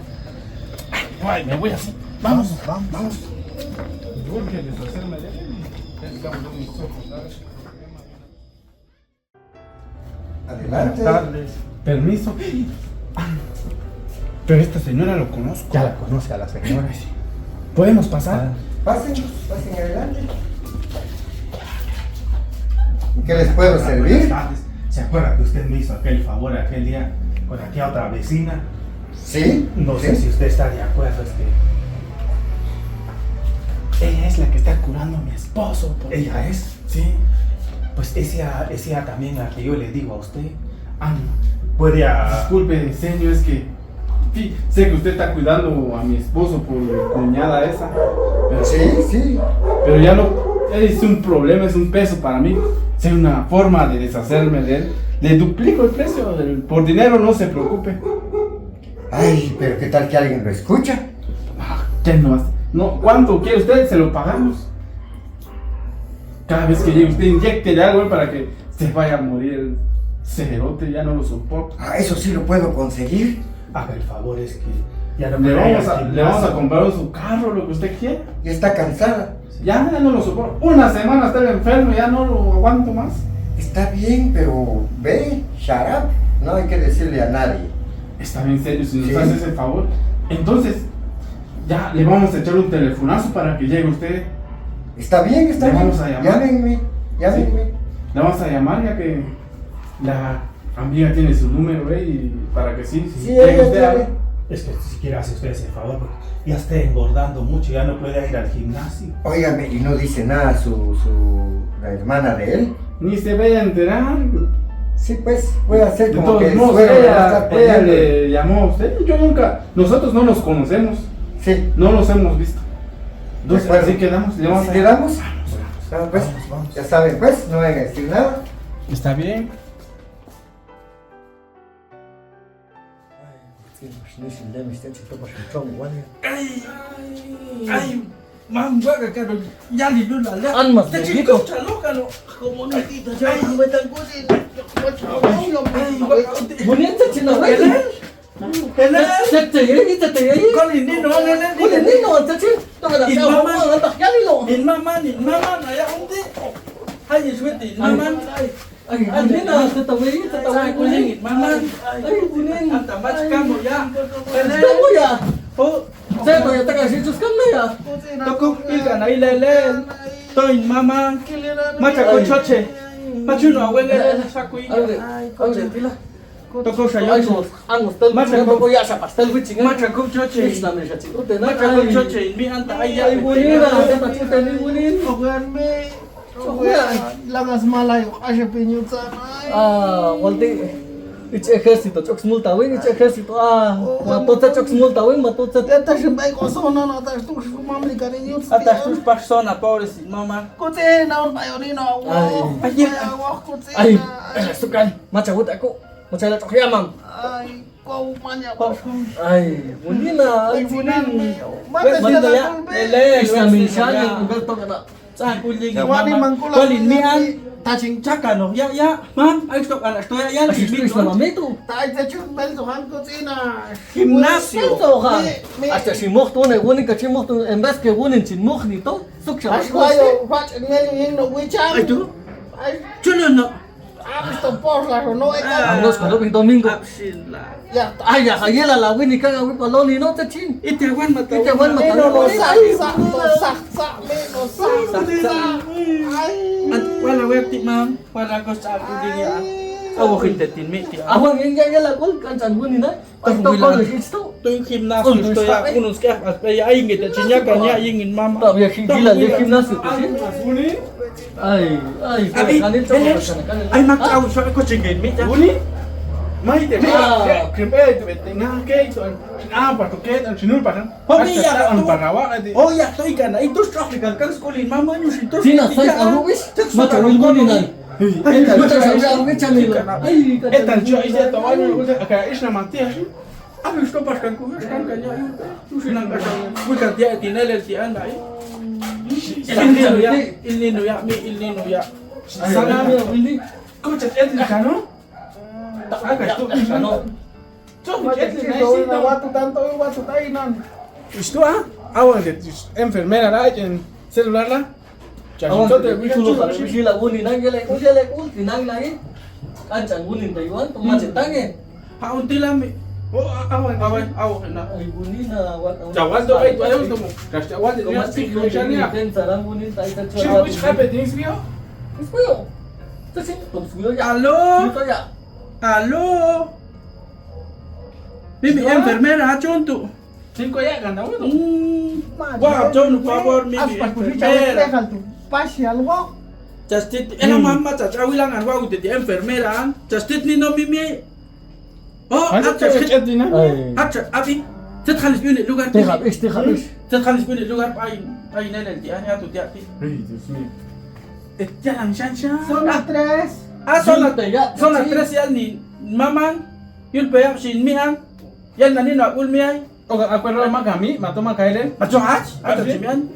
Speaker 1: Ay, me voy así. Vamos,
Speaker 6: vamos.
Speaker 1: me urge deshacerme de él. Ya estamos en mis ojos, ¿sabes?
Speaker 5: Adelante.
Speaker 6: Buenas tardes.
Speaker 1: Permiso. Pero esta señora lo conozco.
Speaker 6: Ya la conoce a la señora.
Speaker 1: ¿Podemos pasar?
Speaker 5: Pasen adelante. ¿En qué les puedo
Speaker 6: Buenas
Speaker 5: servir?
Speaker 6: tardes. ¿Se acuerda que usted me hizo aquel favor aquel día con aquella otra vecina?
Speaker 5: Sí.
Speaker 6: No
Speaker 5: sí.
Speaker 6: sé si usted está de acuerdo, es que
Speaker 1: Ella es la que está curando a mi esposo.
Speaker 6: ella es.
Speaker 1: Sí.
Speaker 6: Pues esa también la que yo le digo a usted.
Speaker 1: Ah,
Speaker 6: Puede
Speaker 1: disculpe, señor, es que sí, sé que usted está cuidando a mi esposo por mi cuñada esa. Pero,
Speaker 5: Sí.
Speaker 1: pero ya no es un problema, es un peso para mí. Si hay una forma de deshacerme de él, le duplico el precio. Por dinero no se preocupe.
Speaker 5: Ay, pero ¿qué tal que alguien lo escucha?
Speaker 1: ¿Qué no hace? No, ¿cuánto quiere usted? Se lo pagamos. Cada vez que llegue usted, inyéctele algo para que se vaya a morir el cerote, ya no lo soporto.
Speaker 5: Ah, eso sí lo puedo conseguir.
Speaker 6: haga el favor, es que ya no
Speaker 1: Le
Speaker 6: puede ir
Speaker 1: vamos,
Speaker 6: al
Speaker 1: le vamos a
Speaker 6: gimnasio.
Speaker 1: comprar su carro, lo que usted quiera.
Speaker 5: Ya está cansada.
Speaker 1: Ya no lo soporto. Una semana estar enfermo, ya no lo aguanto más.
Speaker 5: Está bien, pero ve, shut up. No hay que decirle a nadie.
Speaker 1: Está bien serio, si nos
Speaker 5: Sí.
Speaker 1: hace ese favor. Entonces, ya le vamos a echar un telefonazo para que llegue usted.
Speaker 5: Está bien, está
Speaker 1: Le
Speaker 5: bien.
Speaker 1: vamos a llamar.
Speaker 5: Llámenme.
Speaker 1: Le vamos a llamar ya que la amiga tiene su número, y para que sí,
Speaker 5: Sí,
Speaker 1: llegue
Speaker 5: ella
Speaker 1: usted a-
Speaker 5: tiene.
Speaker 6: Es que si quiere hacer usted ese favor, porque ya está engordando mucho, ya no puede ir al gimnasio.
Speaker 5: Óigame, y no dice nada la hermana de él.
Speaker 1: Ni se vaya a enterar.
Speaker 5: Sí, pues, puede hacer
Speaker 1: De
Speaker 5: como
Speaker 1: todos
Speaker 5: que el
Speaker 1: modos,
Speaker 5: suegro le va a
Speaker 1: ella
Speaker 5: estar peleando.
Speaker 1: le llamó a usted. Yo nunca, nosotros no nos conocemos,
Speaker 5: Sí,
Speaker 1: no nos hemos visto. Entonces,
Speaker 5: De acuerdo.
Speaker 1: así quedamos. Le vamos
Speaker 5: ¿así
Speaker 1: a-
Speaker 5: quedamos? Ah, pues,
Speaker 6: Vamos.
Speaker 5: ya saben, pues, no van a decir nada.
Speaker 1: Está bien.
Speaker 3: Ay, man, hueca, caro, ya ni luna, ya.
Speaker 2: Almas
Speaker 3: Te
Speaker 2: bendito.
Speaker 3: chico, chaloca, no.
Speaker 2: Comunitita,
Speaker 3: Ay,
Speaker 2: Bonita chino, güey.
Speaker 3: Helal.
Speaker 2: Con
Speaker 3: Ni no, Nin mama, ya umdi. Ay, suerte, nin mama. Ay, kuling, nin mama. Anta mach kamo, ya. Helal. Oh, toko ilga na ilele. Toin mama. Macha ko choche. Machuno awele sakui. Toko shayo. Macha ko choche. Macha ko choche, mi anta aya.
Speaker 2: Lagas malayo, ashe piñuta.
Speaker 7: ejército, chox multa, win, ejército, matocha chox multa, win, matocha.
Speaker 2: Esta se me gozona, no te estuvo fumando y cariño.
Speaker 3: Hasta tus personas, pobres, mama.
Speaker 2: Cocina, un bayonino,
Speaker 7: Ay, sukan, macha gut aku, macha la chok yamam.
Speaker 2: Ay, kau manya,
Speaker 7: Ay, bunina, ay bunin.
Speaker 3: Manda ya, ele,
Speaker 7: Isna minshani, Humberto kana.
Speaker 3: sa kuling,
Speaker 2: Wani
Speaker 3: mama.
Speaker 2: mangkula.
Speaker 3: Kolin mian.
Speaker 2: Taching
Speaker 3: Chaka no, ya, mam, ay stop anak to ya,
Speaker 7: Ay,
Speaker 3: di
Speaker 7: isna mametu.
Speaker 2: tay te chun bel to han cocina.
Speaker 3: Gimnasio.
Speaker 7: Ito ka. Hasta si mocht to, wunin ka si mocht to, en vez que wunin sin mocht nito, suk siya.
Speaker 2: Ay, kayo, watch and yun no wichan.
Speaker 3: Ay tu,
Speaker 2: Ay,
Speaker 3: chulo no.
Speaker 2: esto por la no e
Speaker 7: Ang nos ko lobing domingo.
Speaker 3: Absila.
Speaker 2: ya.
Speaker 7: Ay, ya kayela la wini ka nga wi paloni no ta chin.
Speaker 3: Itiawan mata.
Speaker 7: Itiawan mata.
Speaker 2: No no sak, me no sak. Ay.
Speaker 3: At wala we ti mam para ko sa ako din ya. Awo kintetin mi ti.
Speaker 7: Awang yang la kul kancan bunin na.
Speaker 3: Tunggu
Speaker 7: Tunggu
Speaker 3: lang.
Speaker 7: lang ito.
Speaker 3: To yung gimnasio to ya unus ka as pa ya ingin ta chinya kanya ingin mama.
Speaker 7: Tak biar gila dia gimnasio tu sih.
Speaker 1: Buni?
Speaker 7: Ay,
Speaker 3: Abi,
Speaker 7: kanin
Speaker 3: ay mag-aw sa ko chingin mi ta.
Speaker 1: Buni? Mai te
Speaker 7: Ah.
Speaker 1: krim tu betenga ke itu apa tu ke an sinul padan.
Speaker 3: Hobi ya,
Speaker 1: an
Speaker 3: tu.
Speaker 1: parawa di.
Speaker 3: Oh ya to ikan itu stok ikan kan sekolin mama nyusin to.
Speaker 7: Sina saya aku wis macam bunin na. Macam saya aku kecamil. Ay,
Speaker 1: Etan jo ise to anu ka isna mati ashi.
Speaker 3: Abi sto paskan ku kan kanya nyusin ang kasa. Bukan dia tinel ti anda. Il nino ya.
Speaker 1: Sana
Speaker 7: ini.
Speaker 1: ko chat etin kano? Tak aga tu kano. Coba chat ni na watu tanto watu tainan. Isto awan de enfermera la en celular la.
Speaker 7: Awang tu bisu lo bisu bunin na gele ko tinang lagi. Kancan bunin Taiwan tu macam tange.
Speaker 3: Haunti lami. Oh awan na.
Speaker 7: Ay bunin na
Speaker 1: Jawad do ay ayo tu mo. Kas jawad de ya
Speaker 7: Masih
Speaker 1: sik ya.
Speaker 7: sarang bunin tai kan
Speaker 1: Sino which happened this video?
Speaker 7: Iskuyo. Kasi tumsuyo ya.
Speaker 3: Aló.
Speaker 7: Ito ya.
Speaker 3: Aló. Bibi enfermera chonto.
Speaker 1: 5 ya ganda mo.
Speaker 3: Wah, John, por favor, mi
Speaker 2: Aspas ku
Speaker 3: enfermera.
Speaker 2: dejan tu pasial wo.
Speaker 3: Justit, ela mamma cha wilangan wa uti enfermera. Justit ni no mimi. Oh,
Speaker 1: Ano
Speaker 3: acha
Speaker 1: chat din na?
Speaker 7: Ay.
Speaker 3: acha abi. Tadkhalis bini lugar.
Speaker 7: Tihap is.
Speaker 3: Tadkhalis bini lugar ay nalal di anya tu tiati.
Speaker 1: Ay, Dios mío.
Speaker 3: Jalan shanshan.
Speaker 2: Zona 3.
Speaker 3: Ah, zona
Speaker 7: Ya.
Speaker 3: zona 3 yan ni mamang. Yun pa yak sin miang. Yan na ni na ulmiay.
Speaker 1: Oga acuerdo ma kami, mato ma kailen.
Speaker 3: Macho hach, ada simian.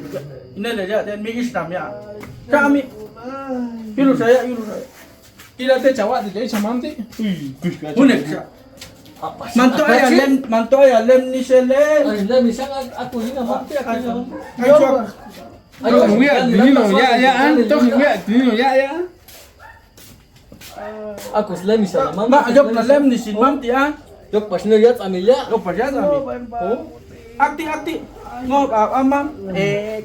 Speaker 3: Inala ya dan mi islam ya. Kami. Yulu saya.
Speaker 1: Ila te chawa de chamante.
Speaker 3: Hunek siya. Manto ay lem ni sele.
Speaker 7: Ay, dami siya ako yun naman.
Speaker 3: Ay chwa.
Speaker 1: Ayo ngia dino ya an, to ngia dino ya.
Speaker 7: Ako sila siya naman.
Speaker 3: Ma ajok na lem ni sin mam ti an.
Speaker 7: Yok pas na yat amilya.
Speaker 3: Lo pa ya sabi. Oh. Akti. Ngok amam.
Speaker 7: Ay,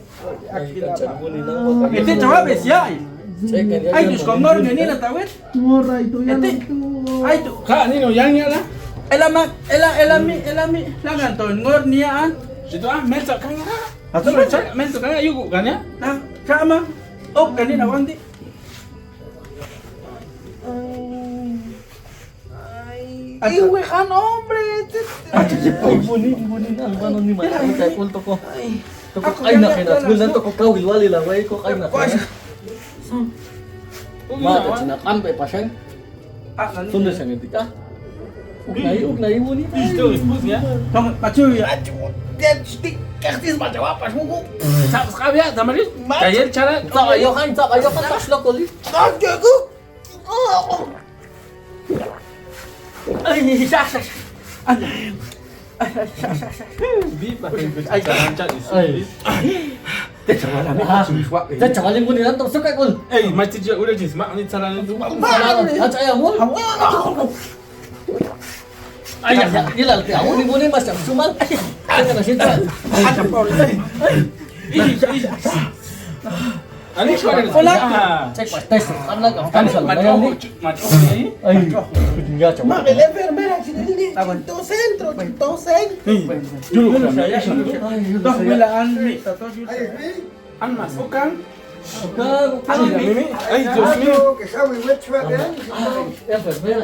Speaker 7: kancan bunin na.
Speaker 3: Iti chawa besya.
Speaker 7: Check
Speaker 3: Ay dus kongor ni na tawet.
Speaker 2: Ngora itu ya
Speaker 3: Iti.
Speaker 2: itu.
Speaker 3: Ay tu.
Speaker 1: Ka nino yang ya la.
Speaker 3: Elami. Langan to ngor niya an.
Speaker 1: Situ mensa kanga. Atau mensa kanga yugo kan ya?
Speaker 3: Na, sama. Oh, kanina wandi.
Speaker 2: Iwe kan hombre.
Speaker 7: Ay, bunin ang ano ni Maya. Ay, kay kulto ko. Ay, nakinas. Bulan to ko kawil wali lang. Ay, ko kay nakinas. Mata, sinakampe pa siya. Sunod siya niti ka. Ugnay, bunin.
Speaker 1: Isto expus ya.
Speaker 3: Tong pacuy.
Speaker 1: Sabes kabya, tamaris. Kayer cara.
Speaker 7: Sakayo kan, taslo ko li.
Speaker 3: Ay, sasa.
Speaker 1: Ay, cancha.
Speaker 7: Ay. Cakaling bunin lang to. Sukay ko.
Speaker 1: Eh, mas tijia udah jenis mak ni cara ni tu.
Speaker 7: At ayaw mo. Ay, ilal kaya ako ni bunin mas siyang sumal. Ay, ka na siya.
Speaker 3: Ada Paul.
Speaker 1: Ani suara.
Speaker 7: Check pas test. Kan lang ang kansa lang yan ni. Ay, kutinga
Speaker 2: Ma,
Speaker 7: chawa.
Speaker 2: el enfermera sini Chito centro.
Speaker 1: Dulu
Speaker 3: Saya toh bilaan mi tato
Speaker 1: an masukan.
Speaker 7: Kan,
Speaker 1: Mimi, ay Dios mío.
Speaker 5: Que sabe mucho de
Speaker 7: enfermera.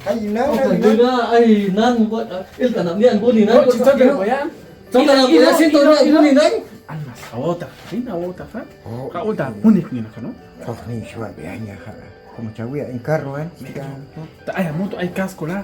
Speaker 5: Hay nada.
Speaker 7: Okay, na ay nang buat il tanam ni ang bunin na.
Speaker 1: Oh, chito de boyan.
Speaker 7: So tanam ni sinto na bunin na.
Speaker 1: An mas awota. Rina awota fa. Ka uta unik ni nakano.
Speaker 5: Kau ni suara bianya ha. Como cawia en carro kan.
Speaker 1: Ta ay moto ay casco la.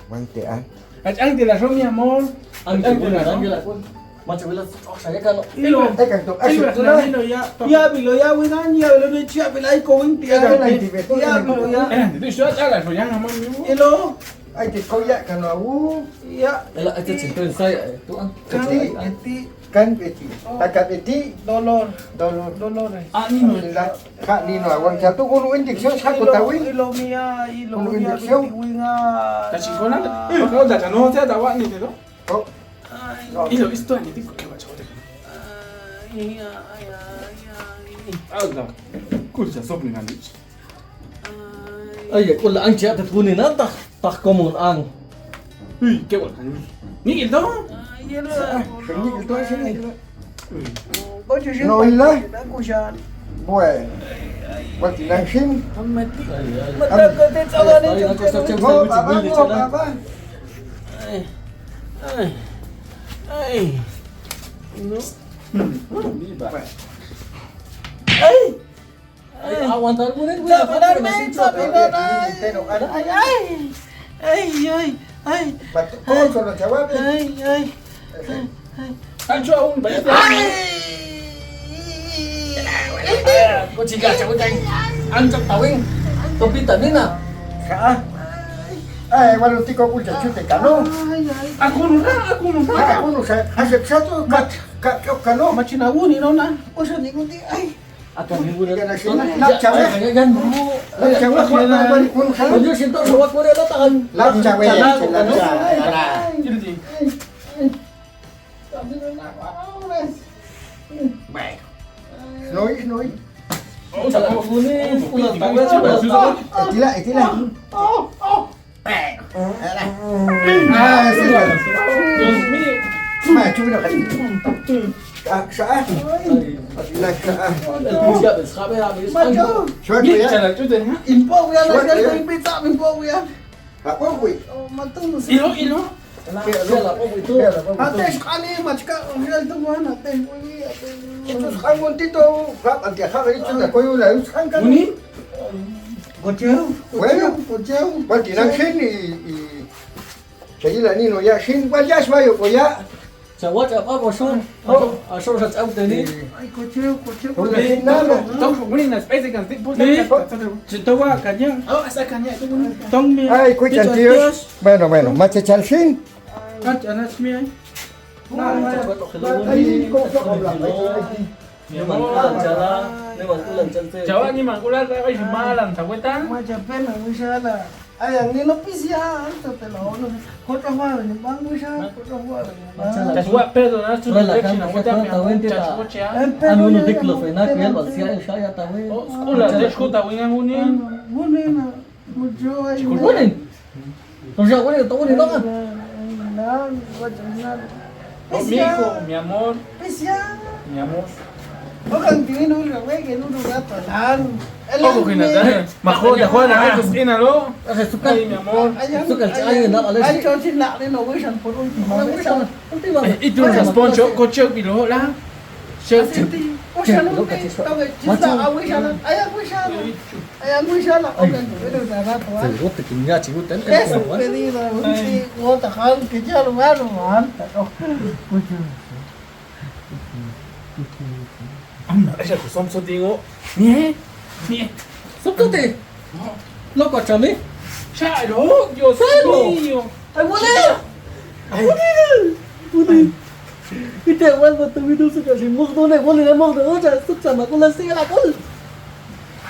Speaker 5: Guante an.
Speaker 1: Ay ang de la ro mi amor.
Speaker 7: Ang bunin na gila ko. Macam bila saya kan.
Speaker 3: Ilo.
Speaker 5: Ay kanto
Speaker 3: Ilo
Speaker 5: aso
Speaker 3: na
Speaker 5: na.
Speaker 3: nino ya.
Speaker 2: Ya bilo ya winan ya bilo de chia bilai ko wing tia. Ya bilo ya.
Speaker 1: Eh, itu suara ala ro yang amam ni.
Speaker 2: Ilo.
Speaker 5: Ay que kau ya kan awu.
Speaker 2: Ya.
Speaker 7: Ela itu cinta saya tu ang.
Speaker 2: Eti
Speaker 5: Kan beti. Takat beti
Speaker 2: dolor.
Speaker 5: dolor.
Speaker 1: Ah, ni no.
Speaker 5: Kak ni no awang satu guru injection satu tahu.
Speaker 2: Ilo mia
Speaker 5: Ulu injection.
Speaker 2: winga.
Speaker 1: Ta chingona. Kau dah kan no te dawa ni te do.
Speaker 5: Kau
Speaker 1: Ilo isto ni tiko ke bacho te. Allah, kursa sobring alich.
Speaker 7: Ay, kung lang siya tatunin na, tak komon ang.
Speaker 1: Uy, qué bueno. Ni el do.
Speaker 5: Sini itu sini.
Speaker 2: Oye, yo
Speaker 5: No, ¿y la?
Speaker 2: escuchan.
Speaker 5: Bueno. Waktu langsung.
Speaker 7: Ay, ako sa siya
Speaker 5: Oh,
Speaker 7: sa
Speaker 5: apa,
Speaker 7: witsi
Speaker 5: oh,
Speaker 7: na.
Speaker 5: apa.
Speaker 7: Ay, awan tayo mo rin.
Speaker 5: Batuk kau kalau jawab.
Speaker 1: Ancho aún, vaya.
Speaker 7: Ko chiga sa utay. Anjak tawing. Topita nina.
Speaker 5: Kah? Walau tiko pun jadi kano.
Speaker 1: Aku nuna.
Speaker 5: Aku nu saya hasil satu kat kano.
Speaker 2: Macam awun ni nona. Osa ni kundi. Ay.
Speaker 7: Akan hiburan.
Speaker 5: Lap cawe.
Speaker 7: Yan bro.
Speaker 5: Lap cawe kuat balik pun saya.
Speaker 7: Ano sinto suwat mo nila takan.
Speaker 5: Lap cawe. Lap cawe.
Speaker 1: Jadi.
Speaker 5: Noi.
Speaker 1: Oh,
Speaker 7: Sa
Speaker 1: sako.
Speaker 7: ko ni ulang tawa
Speaker 1: Sudah.
Speaker 7: sa.
Speaker 5: Itilah. Silakan.
Speaker 1: Dios mío.
Speaker 5: Maju dah kali. Saat. Itilah saat.
Speaker 7: El pusiya bes khabe habis.
Speaker 5: Suat
Speaker 1: Ni
Speaker 5: ya.
Speaker 1: cara tu deh.
Speaker 2: Impok ya,
Speaker 5: Suat
Speaker 2: nak
Speaker 5: ya.
Speaker 2: impita impok ya.
Speaker 5: Apa kui?
Speaker 2: Oh, matung nasi.
Speaker 1: Ilo.
Speaker 7: Sela po ito.
Speaker 2: Ates kali macam real tu mana ates bui ates.
Speaker 5: Terus kamu tito, kap anti kap itu nak kau lah, kan kan.
Speaker 1: Uni.
Speaker 5: Kocau. Berarti nang sini. Saya lah ni no ya, sini wajah saya kau ya.
Speaker 7: Sa what up ako so. Aso sa out ni.
Speaker 2: Ay, kocau.
Speaker 5: Kau lah sini nalo.
Speaker 1: Tong uni na space kan tip pun. Citawa kanya. Oh, asa kanya tu uni. Tong mi.
Speaker 5: Ay, kau cantik. Bueno, macam calcin.
Speaker 1: Anas mi ay.
Speaker 5: Ay, kau kau belah.
Speaker 7: Yaman ulan jala. Yaman ulan jalte.
Speaker 1: Jawa ni makulah ay malang taweta.
Speaker 2: Macam pena wisala. Ay, ang ninopis ya, ito telo. Kota faro ni bang wisala, kota faro.
Speaker 1: Taswa pedo na tu
Speaker 7: Relakan
Speaker 1: direction
Speaker 7: ako ta tawin tita. Ano no diklo fe na kaya bal siya siya tawin.
Speaker 1: Oh, skula de escuta wingan uni.
Speaker 2: Bunina, mujo ay.
Speaker 7: Kunin. Kung siya kunin tawin nila ka.
Speaker 1: Oh, mi hijo, mi amor,
Speaker 2: Pesya.
Speaker 1: mi amor.
Speaker 2: Okan tininulo ka, wege nulo gato. Lan.
Speaker 1: Ojo que nada. Majo de Juan a tus inalo.
Speaker 7: Kasi sukal.
Speaker 1: Ay, mi amor.
Speaker 7: Sukal siya ay na alas.
Speaker 2: Ay, chosin na rin, wisan po rin.
Speaker 7: Wisan. Ultima.
Speaker 1: Itu na sponcho coche kilo la. Chef.
Speaker 2: Wisan no, chisla, wisan. Ay, wisan. Okan, pero na gato.
Speaker 7: Sigut kinya chigutan.
Speaker 2: Eso pedida, usi, gota, hal, que ya lo malo, anta, no.
Speaker 1: Amma, esa tu som so dingo. Nie.
Speaker 7: Subtote. Loko chami.
Speaker 1: Charo, Dios mío.
Speaker 7: Ay wala. Ite wal ba tu video sa kasi mo do ne wala na mo do ja suk sama ko la siya la kul.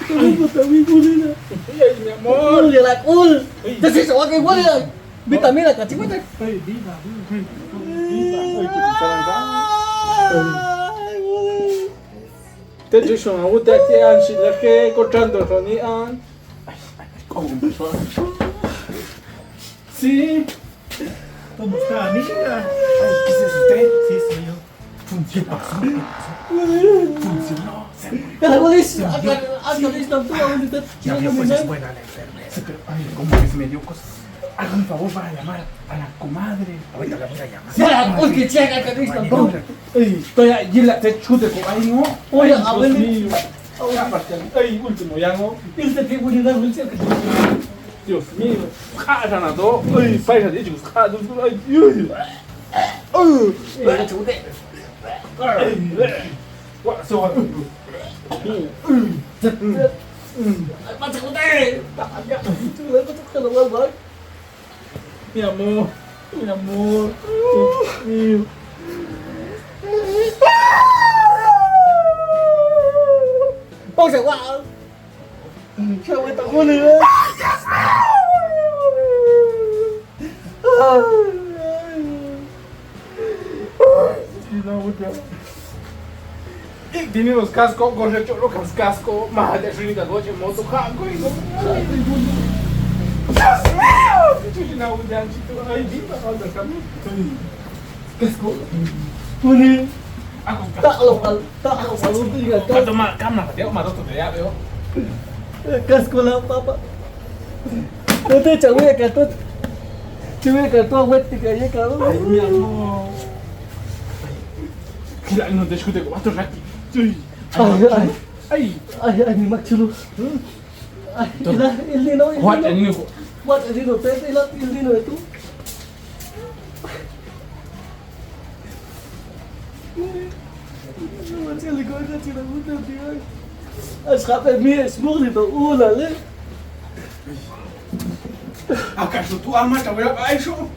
Speaker 7: Ito mo tawi wala na.
Speaker 1: Ay, mi amor.
Speaker 7: Wala la kul. Kasi sa wag wala na. Vitamina ka chimata.
Speaker 1: Ay, viva, viva. Ay, tu salang ka. Te dicho na uta ti an si la que cortando Tony an. Ay, ¿cómo empezó? Sí.
Speaker 6: ¿Cómo está, amiga?
Speaker 1: Ay, ¿qué es usted?
Speaker 6: Sí, soy yo.
Speaker 1: Funcionó. Funcionó.
Speaker 7: Kaya wala is akan is na tuwa ulit.
Speaker 6: Ya vio, pues es buena la enfermera.
Speaker 1: Sí, pero, ay, ¿cómo que se me dio cosas? Haga un favor para llamar a la comadre.
Speaker 6: Ahorita la voy a llamar.
Speaker 7: Sila kul ki check ka is na tuwa.
Speaker 1: Ay, estoy allí la te chute con ahí, ¿no?
Speaker 7: Oye,
Speaker 1: Dios
Speaker 7: abuelo.
Speaker 1: mío. Ay, último ya, ¿no?
Speaker 7: Este tipo ni da wala ka.
Speaker 1: Dios mío. Jaja na do. Ay, paisa de ellos. Jaja, ay, Dios.
Speaker 7: Ay, chute.
Speaker 1: Wah, so.
Speaker 7: Mata ko te. Tuwa ko to kalawal ba.
Speaker 1: Mi amor. Mi amor. Dios mío.
Speaker 7: Bông sẽ qua. Sao người ta có nữa?
Speaker 1: tiene los cascos, corre choro, casco, más de frinita, coche, moto, jango y no. Chuchina, un ganchito, ay, viva, anda, camino. Casco.
Speaker 7: Puni.
Speaker 1: Ako,
Speaker 7: Taklo maluto ingat ka.
Speaker 1: Kato ma, kam na, pateo, maroto te ya, veo.
Speaker 7: Casco lang papa. Ito chawi ka to. Chawi ka to wet kaya ka.
Speaker 1: Ay, mi amor. Kila no discute ko, ato rati. Ay,
Speaker 7: Ay ni magchulo. Ay il dino.
Speaker 1: what and you.
Speaker 7: What il dino? Pwede ilang il dino ito? Wat zal ik ooit dat je dat moet hebben? Als gaat bij mij smoor niet op oela, hè?
Speaker 1: ¿Acaso tú amas a ver a eso?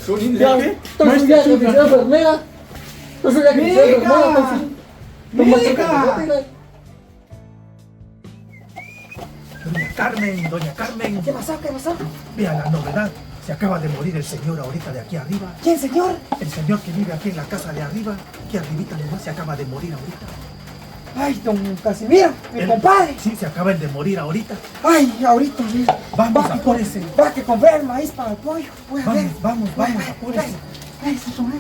Speaker 1: Son
Speaker 7: Ja, toch is jij dat is over mega. Toch is jij dat is over mega.
Speaker 6: Doña Carmen.
Speaker 2: ¿Qué pasó? ¿Qué pasó?
Speaker 6: Vea la novedad. Se acaba de morir el señor ahorita de aquí arriba.
Speaker 2: ¿Quién, señor?
Speaker 6: El señor que vive aquí en la casa de arriba, que arribita nomás se acaba de morir ahorita.
Speaker 2: Ay, don Casimiro, mi
Speaker 6: El-
Speaker 2: compadre.
Speaker 6: Sí, se acaba de morir ahorita.
Speaker 2: Ay, ahorita, mira.
Speaker 6: Vamos,
Speaker 2: Va,
Speaker 6: apúrese.
Speaker 2: Va que comprar el maíz para el pollo. Voy a ver.
Speaker 6: Vamos, apúrese.
Speaker 2: Ay, sí, toma.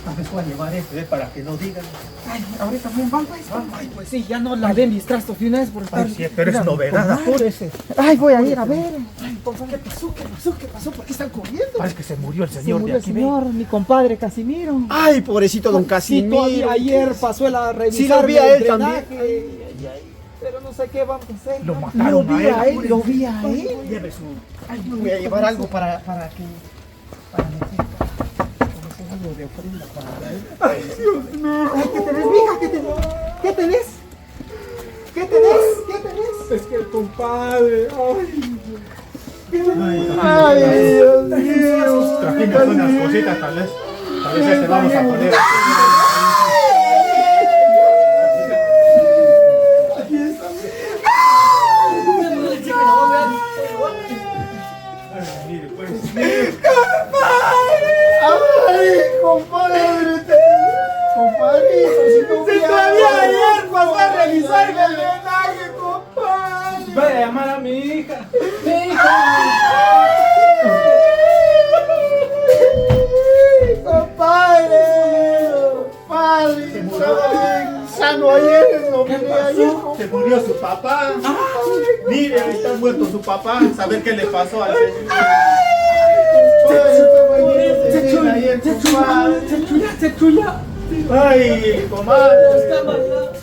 Speaker 6: Tal vez voy a llevar este para que no digan.
Speaker 2: Ay, ahorita bien, vamos, pues.
Speaker 7: Ay, pues sí, ya no lavé mis trastos de una vez por estar.
Speaker 6: Ay, sí, pero es novedad, apúrese.
Speaker 2: Ay, voy a ir a ver.
Speaker 7: ¿Qué pasó? ¿Qué pasó? ¿Qué pasó? ¿Por qué están corriendo?
Speaker 6: Parece que se murió el
Speaker 2: Se
Speaker 6: señor
Speaker 2: murió
Speaker 6: de
Speaker 2: el
Speaker 6: aquí.
Speaker 2: señor, mi compadre Casimiro.
Speaker 5: Ay, pobrecito don
Speaker 7: Sí,
Speaker 5: Casimiro.
Speaker 7: todavía ayer pasó la revisar.
Speaker 5: Sí, lo vi a él
Speaker 7: el
Speaker 5: también.
Speaker 7: drenaje. Pero no sé qué vamos a hacer.
Speaker 6: Lo
Speaker 7: ¿no?
Speaker 6: mataron
Speaker 2: Lo vi a él,
Speaker 6: apúrese.
Speaker 2: lo vi a él.
Speaker 6: Lleve su...
Speaker 2: Ay, voy a llevar algo para que... Para meter. Algo de ofrenda para él. Ay, Dios mío. Ay, ¿qué tenés, mija? ¿Qué tenés? ¿Qué tenés? ¿Qué tenés? ¿Qué tenés?
Speaker 1: Es que el compadre. Ay.
Speaker 5: Ay, Dios mío.
Speaker 6: Trajimos unas cositas, tal vez este vamos a poner. Mire, pues.
Speaker 5: Ay, compadre. Compadre,
Speaker 2: Se todavía ayer pasó a revisar el drenaje, compadre.
Speaker 1: Voy a llamar a mi hija.
Speaker 5: compadre. Padre, estaba bien sano ayer, no vine ayer.
Speaker 6: Se murió su papá. Mire, ahí está muerto su papá. Saber qué le pasó al señor.
Speaker 7: Se chulla.
Speaker 6: Ay, comadre.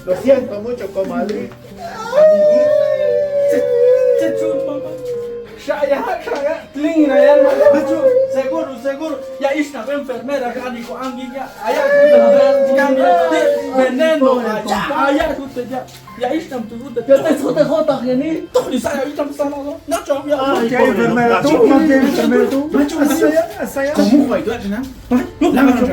Speaker 6: Lo siento mucho, comadre.
Speaker 3: Saya, tlingna yan, macho. Seguro. Ya isna enfermera, gani ko angin ya. Aya, veneno. Aya, ya isna turuta.
Speaker 7: Ya te jote jota, geni.
Speaker 3: Ni saya isna sana no. Nacho, ya.
Speaker 6: Ay,
Speaker 5: ¿Qué enfermera tú? ¿No tienes enfermera tú?
Speaker 3: Macho,
Speaker 5: Hasta allá.
Speaker 3: ¿Cómo fue? ¿Tú no? No, macho.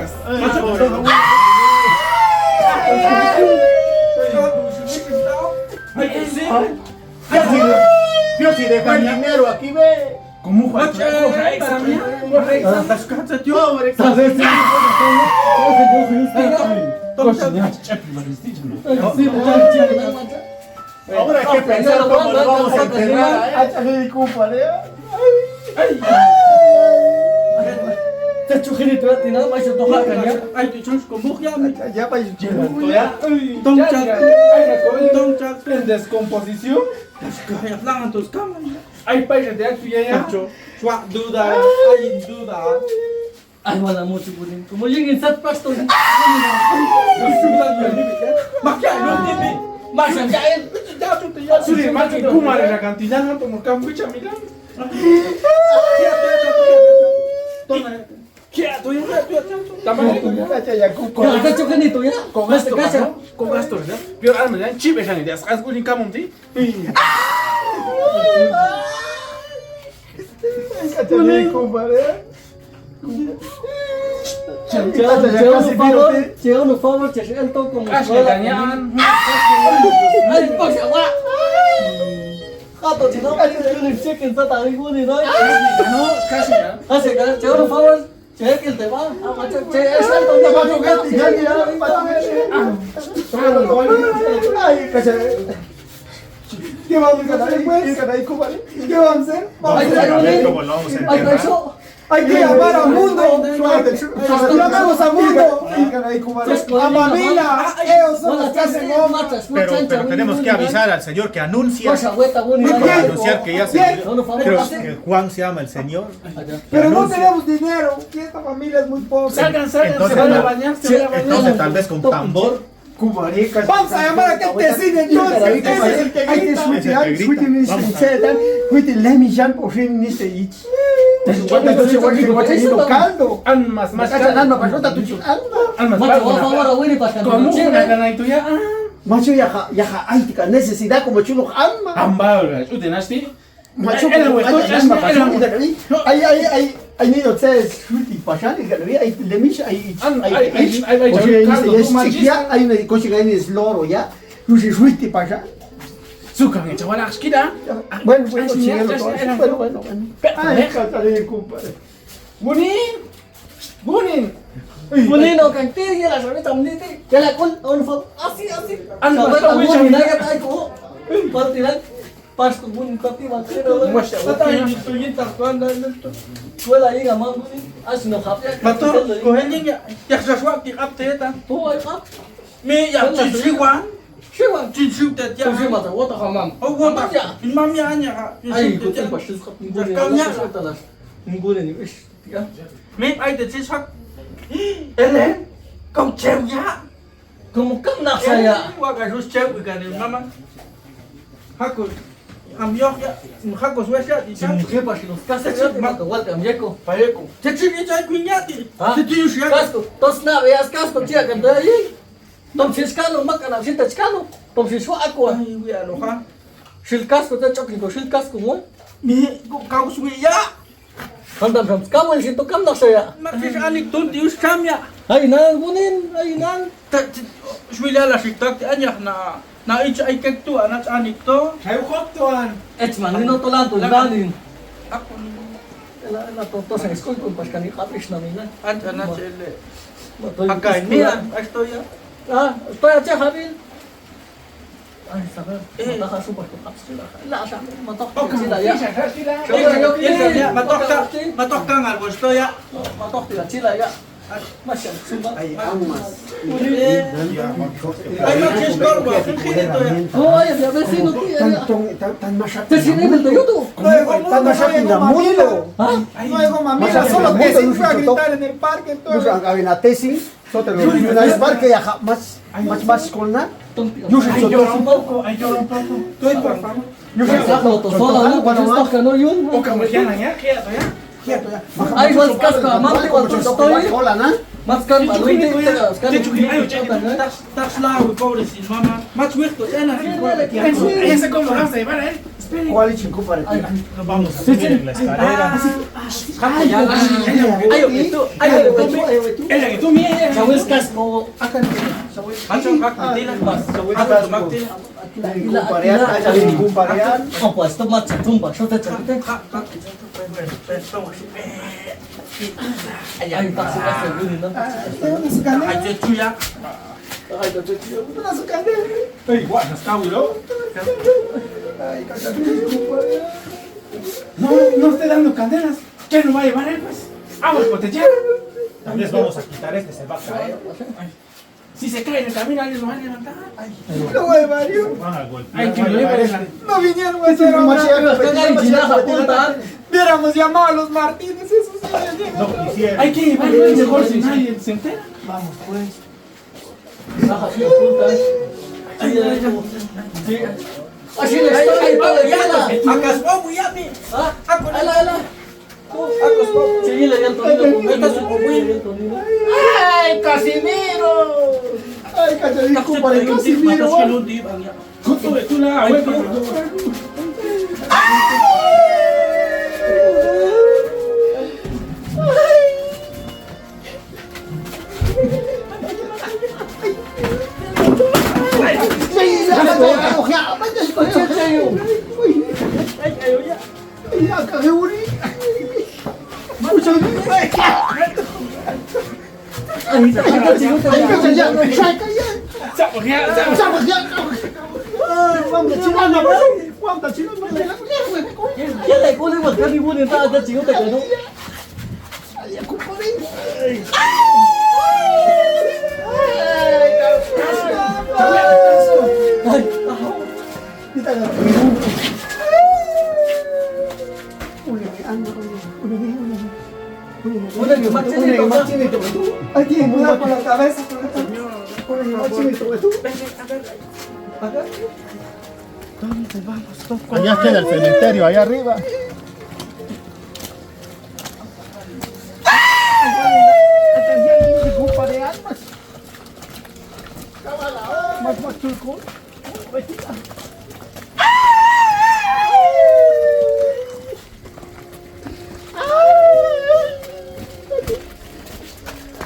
Speaker 6: Yo si de cañonero aquí ve.
Speaker 3: ¿Cómo fue?
Speaker 6: Ahora hay que pensar cómo lo vamos a enterrar a él.
Speaker 7: Te chujini tu ati na mai se toha kanya.
Speaker 3: Ay, tu chus como ya.
Speaker 5: Ya para
Speaker 1: En descomposición.
Speaker 3: Kaya lang tus kaman.
Speaker 1: Hay países de aquí ya.
Speaker 3: Chua duda, ay duda.
Speaker 7: Ay wala mo siguro. Como yung insat pasto.
Speaker 3: Makya no tibi.
Speaker 7: Masya jain.
Speaker 1: Sí, más que Kuma de la cantina, no como cambucha, mira.
Speaker 3: Quieto,
Speaker 7: Ya te chujini tu ya.
Speaker 1: Con esto, ¿no? Con esto, ¿verdad? Yo ahora me dan chive, ya ni de asas, un incamo, ¿sí?
Speaker 7: Cheo no favor, che el to como.
Speaker 1: Ashley, ganyan.
Speaker 7: Ay, pasya wa. Kato chino ka chino chicken sa tawi ko ni no.
Speaker 1: No, casi ya.
Speaker 7: Hace que cheo no favor. Che, que te va. Che, es alto.
Speaker 5: Ay, caché. ¿Qué vamos a hacer, pues? ¿Qué vamos a hacer? Hay que llamar al mundo. Llamamos al mundo. A Mamila. Ellos son los que hacen obras.
Speaker 6: Pero tenemos que avisar al Señor que anuncia que ya se creo que Juan se llama el Señor.
Speaker 5: Pero no tenemos dinero. Y esta familia es muy pobre.
Speaker 1: Salgan, se
Speaker 6: Entonces,
Speaker 1: van a bañar, se van a bañar.
Speaker 6: Entonces tal vez con tambor.
Speaker 5: Vamos a llamar a aquel tecino entonces. Ese es el que grita.
Speaker 1: Almas, más
Speaker 7: Macho ya hay necesidad como chulo alma.
Speaker 1: Ambas, ¿usted nasty?
Speaker 7: Macho, hay niños ustedes pashan y galería hay lemisha hay hay una coche que hay loro ya no se suite pasha
Speaker 1: Sukan, chaval, asquida.
Speaker 7: bueno ay cataré compadre
Speaker 1: Bunin.
Speaker 7: Bonino canté y la sabeta munite que la col on fa así
Speaker 1: Alma,
Speaker 7: sabeta
Speaker 1: está
Speaker 7: muy nada tai ko partidan pas ko bun tapi makero Kuala iga mambu ni asno khapya
Speaker 3: Mato, kohen ya jaswa ti update.
Speaker 7: oh ai khap
Speaker 3: Me ya jiwan.
Speaker 7: shiwa
Speaker 3: Jinsu tet ya.
Speaker 7: Kau mata wata hamam
Speaker 3: Oh, wata. Imam ya anya.
Speaker 7: ai ko tin pas khap ni bune talas bune ni ish ya
Speaker 3: Me ai de jisak. Elen, kau ceu ya.
Speaker 7: kamu kam nak saya
Speaker 3: Wa ka rus ceu ka ni mama. Hakul. Am yok ya. Hakul swesya di ceu.
Speaker 7: Simuke pas los kasih mata welcome yeko
Speaker 3: Payeko. Tetsi ni cai kunyati.
Speaker 7: Ah.
Speaker 3: Teti us ya.
Speaker 7: Casco, tos na veas casco tia kan dai. Tom fiskalo makana sinta skalo. Tom fiswa ako.
Speaker 3: Ai wi alo ha.
Speaker 7: Shil casco ta chokli ko shil casco mo.
Speaker 3: Me kau sui ya.
Speaker 7: Handam sam kamu sin to kam nak saya.
Speaker 3: Makis anik ton ti us kam ya.
Speaker 7: Ai nan bunin, ai nan.
Speaker 3: Swila la siktak ti anya na ich ai kek tu anak anik to.
Speaker 1: Kayo kop tuan.
Speaker 7: Etsman nino to lan to danin.
Speaker 3: Ako
Speaker 7: Ela to sa school ko pas kan kapish na mina.
Speaker 3: anak ele.
Speaker 7: Matoy.
Speaker 3: Agay mira, esto ya.
Speaker 7: Ah, estoy aja habil. Ay, sabar. Mata super ko kaps sila. La sa matok sila ya.
Speaker 3: Matok ka nga gusto ya.
Speaker 7: Matok sila ya. Masyal suba.
Speaker 5: Ay, amas.
Speaker 3: Ay magsis korbo, kinito ya.
Speaker 7: Oh, ay, ya vecino tío.
Speaker 5: Tan mashat.
Speaker 7: Te sirve el Toyoto.
Speaker 5: Tan mashat en el mundo.
Speaker 7: ¿Ah?
Speaker 5: No digo mamila, solo que se fue a gritar en el parque todo. Yo acabé en la tesis, solo en el parque ya más con nada. Yo soy
Speaker 1: un poco. Estoy por favor.
Speaker 5: Yo soy
Speaker 7: Solo sola, ¿no? Pues esto que no yun.
Speaker 1: O como ya quieto ya.
Speaker 7: Ay, vas casco, amante cuando estoy.
Speaker 5: Hola, ¿no?
Speaker 7: Más calma, no intentas.
Speaker 3: Tas lawe pobre sin mama. Más huerto, ya na.
Speaker 1: Ya sé cómo vamos a llevar a él.
Speaker 5: ¿Cuál es chico para ti?
Speaker 6: Nos vamos a subir en la escalera.
Speaker 1: Ella que tú mierda.
Speaker 7: Sabes casco.
Speaker 3: Macho maktina. Macho maktina.
Speaker 5: Ningún parear.
Speaker 7: Oh, pues esto más tumba, yo te chapite. Ay, pasa que se viene, ¿no?
Speaker 3: Ay, je tu ya.
Speaker 1: Igual, no está güiro. No esté dando candelas. ¿Quién lo va a llevar él, pues? Vamos, potenciar.
Speaker 6: Tal vez vamos a quitar este, se va a caer.
Speaker 1: Si se cae en el camino, alguien lo va a levantar.
Speaker 5: No, güey, Mario.
Speaker 6: Van a golpear.
Speaker 1: Ay, que lo lleve.
Speaker 5: No vinieron a hacer
Speaker 7: Apunta.
Speaker 5: Hubiéramos llamado a los Martínez, esos sí ya llegan.
Speaker 6: No quisieron.
Speaker 1: Hay que llevarlo mejor si nadie se entera.
Speaker 5: Vamos, pues.
Speaker 7: Baja, sí, apunta. Así le estoy todo de vida.
Speaker 3: Akas po ya mi.
Speaker 7: Ah,
Speaker 3: Ako na.
Speaker 7: ala.
Speaker 3: Akas po.
Speaker 7: Seguile ya el Tonino. Esta es su comida.
Speaker 5: ¡Ay, Casimiro! ¡Ay, Casimiro, para el Casimiro!
Speaker 1: Tú la abuela.
Speaker 5: ¡Ay,
Speaker 7: cái này cô lên một cái đi mua đến ta chỉ có thể đâu.
Speaker 5: Aquí, muda con la cabeza.
Speaker 6: Allá queda el cementerio, allá arriba.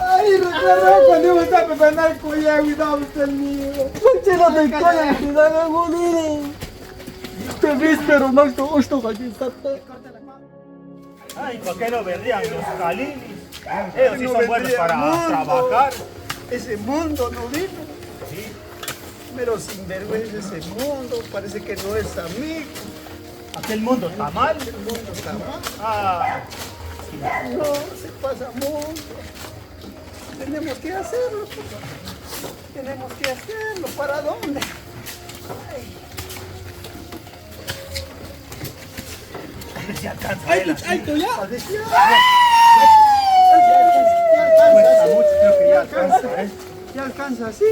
Speaker 5: Ay, recuerdo cuando íbamos a preparar cuya cuidado usted mío.
Speaker 7: Manchela de cola, te dan a morir. Te ves, pero no esto aquí está.
Speaker 6: Ay, ¿por qué no vendrían los calilis? Ellos sí son buenos para trabajar.
Speaker 5: Ese mundo no vino. Pero sinvergüenza ese mundo, parece que no es amigo.
Speaker 6: Aquel mundo está mal.
Speaker 5: El mundo está mal.
Speaker 6: Ah,
Speaker 5: No, se pasa mucho. Tenemos que hacerlo. Tenemos que hacerlo. ¿Para dónde?
Speaker 6: a ver si alcanza.
Speaker 3: Alto ya.
Speaker 6: Cuesta mucho, creo que ya alcanza, ¿eh?
Speaker 5: Ya alcanza así.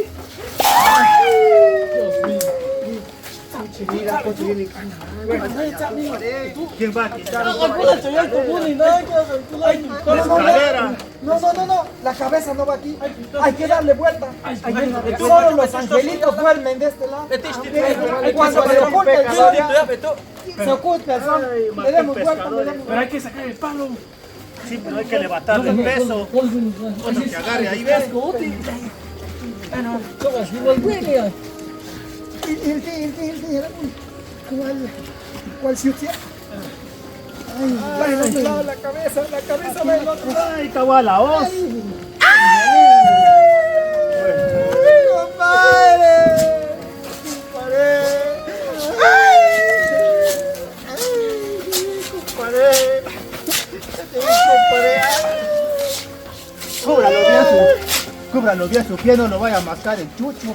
Speaker 1: Dios mío.
Speaker 5: Mira, viene caña.
Speaker 6: ¿Quién va a quitar?
Speaker 5: No, la cabeza no va aquí. Hay que darle vuelta. Solo los angelitos duermen de este lado. Cuando se oculta el sol, se oculta el sol. Le demos vuelta,
Speaker 3: Pero hay que sacar el palo.
Speaker 6: Sí, pero hay que levantarle el peso. Otro que agarre ahí, ¿ves?
Speaker 5: ¿Cuál ciudad? Ay, va del otro lado la cabeza va del otro lado.
Speaker 6: Ay, cabal, la voz. Cúbralo bien su pie, no lo vaya a mascar el chucho.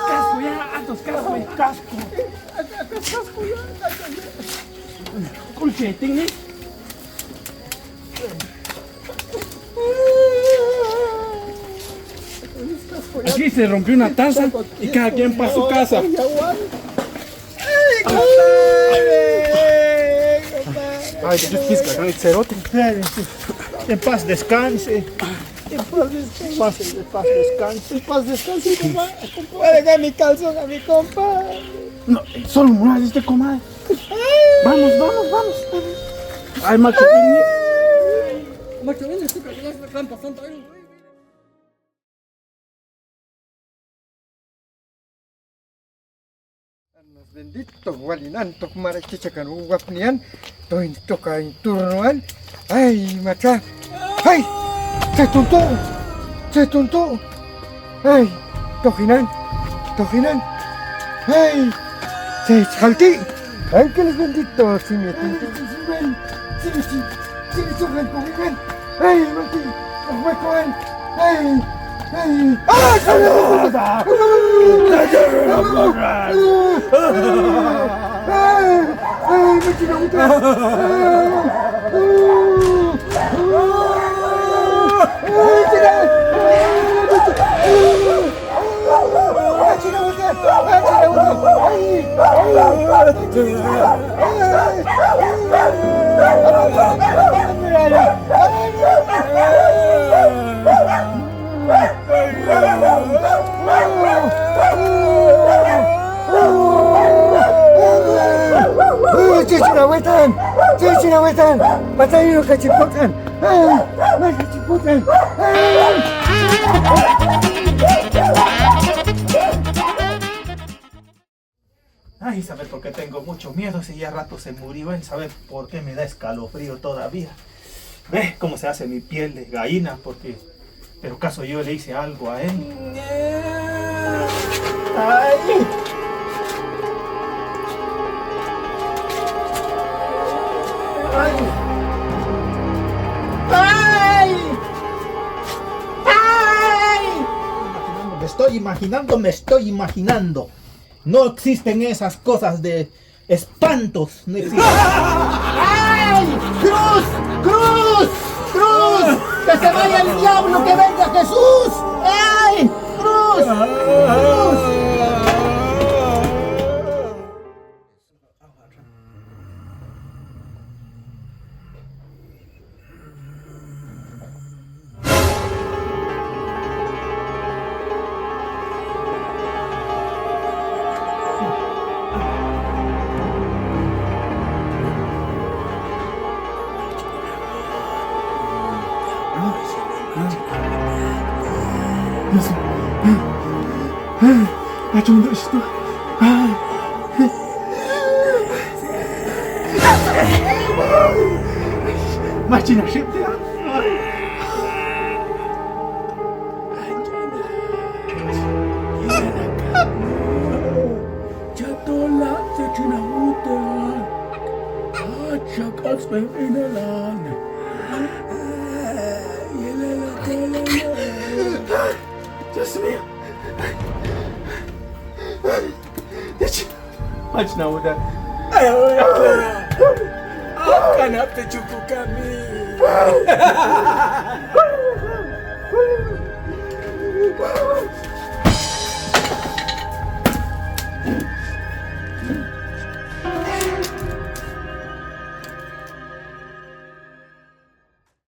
Speaker 3: Casco ya, Atos, casco. Colchetín, ¿eh? Aquí se rompió una taza y cada quien para su casa.
Speaker 6: Ay, yo quise que el cerote. En paz descanse. En paz descanse, compa.
Speaker 5: Venga mi calzón a mi compa.
Speaker 3: No, solo mural este comadre. Vamos. Ay, macho,
Speaker 7: Macho, ven, esto que ya están pasando ahí.
Speaker 5: Bendito walinan tok mara chichakan wapnian toin toka in turnoan ay macha ay se tonto ay tojinan ay se salti ay que les bendito si me tonto si sufren con ven ay mati huecoen ay Cicinawetan, patayo kaciputan, kaciputan.
Speaker 6: Ay, ¿sabe por qué tengo mucho miedo? Si ya rato se murió, ¿eh? ¿Sabe por qué me da escalofrío todavía? ¿Ves cómo se hace mi piel de gallina? Porque, pero caso yo le hice algo a él. ¡Ay! ¡Ay! ¡Ay! ¡Ay! Me estoy imaginando. No existen esas cosas de espantos. No existen. ¡Ay! ¡Cruz! ¡Cruz! ¡Cruz! ¡Que se vaya el diablo! ¡Que venga Jesús! ¡Ay! ¡Cruz! ¡Cruz!
Speaker 1: Acımda işte. Macina şimdi ya.
Speaker 3: Jatola setina ute. Chakas pembenalan. Yelela kola.
Speaker 1: Jasmine. Hiç. Macina udah.
Speaker 3: Akan apa cukup kami?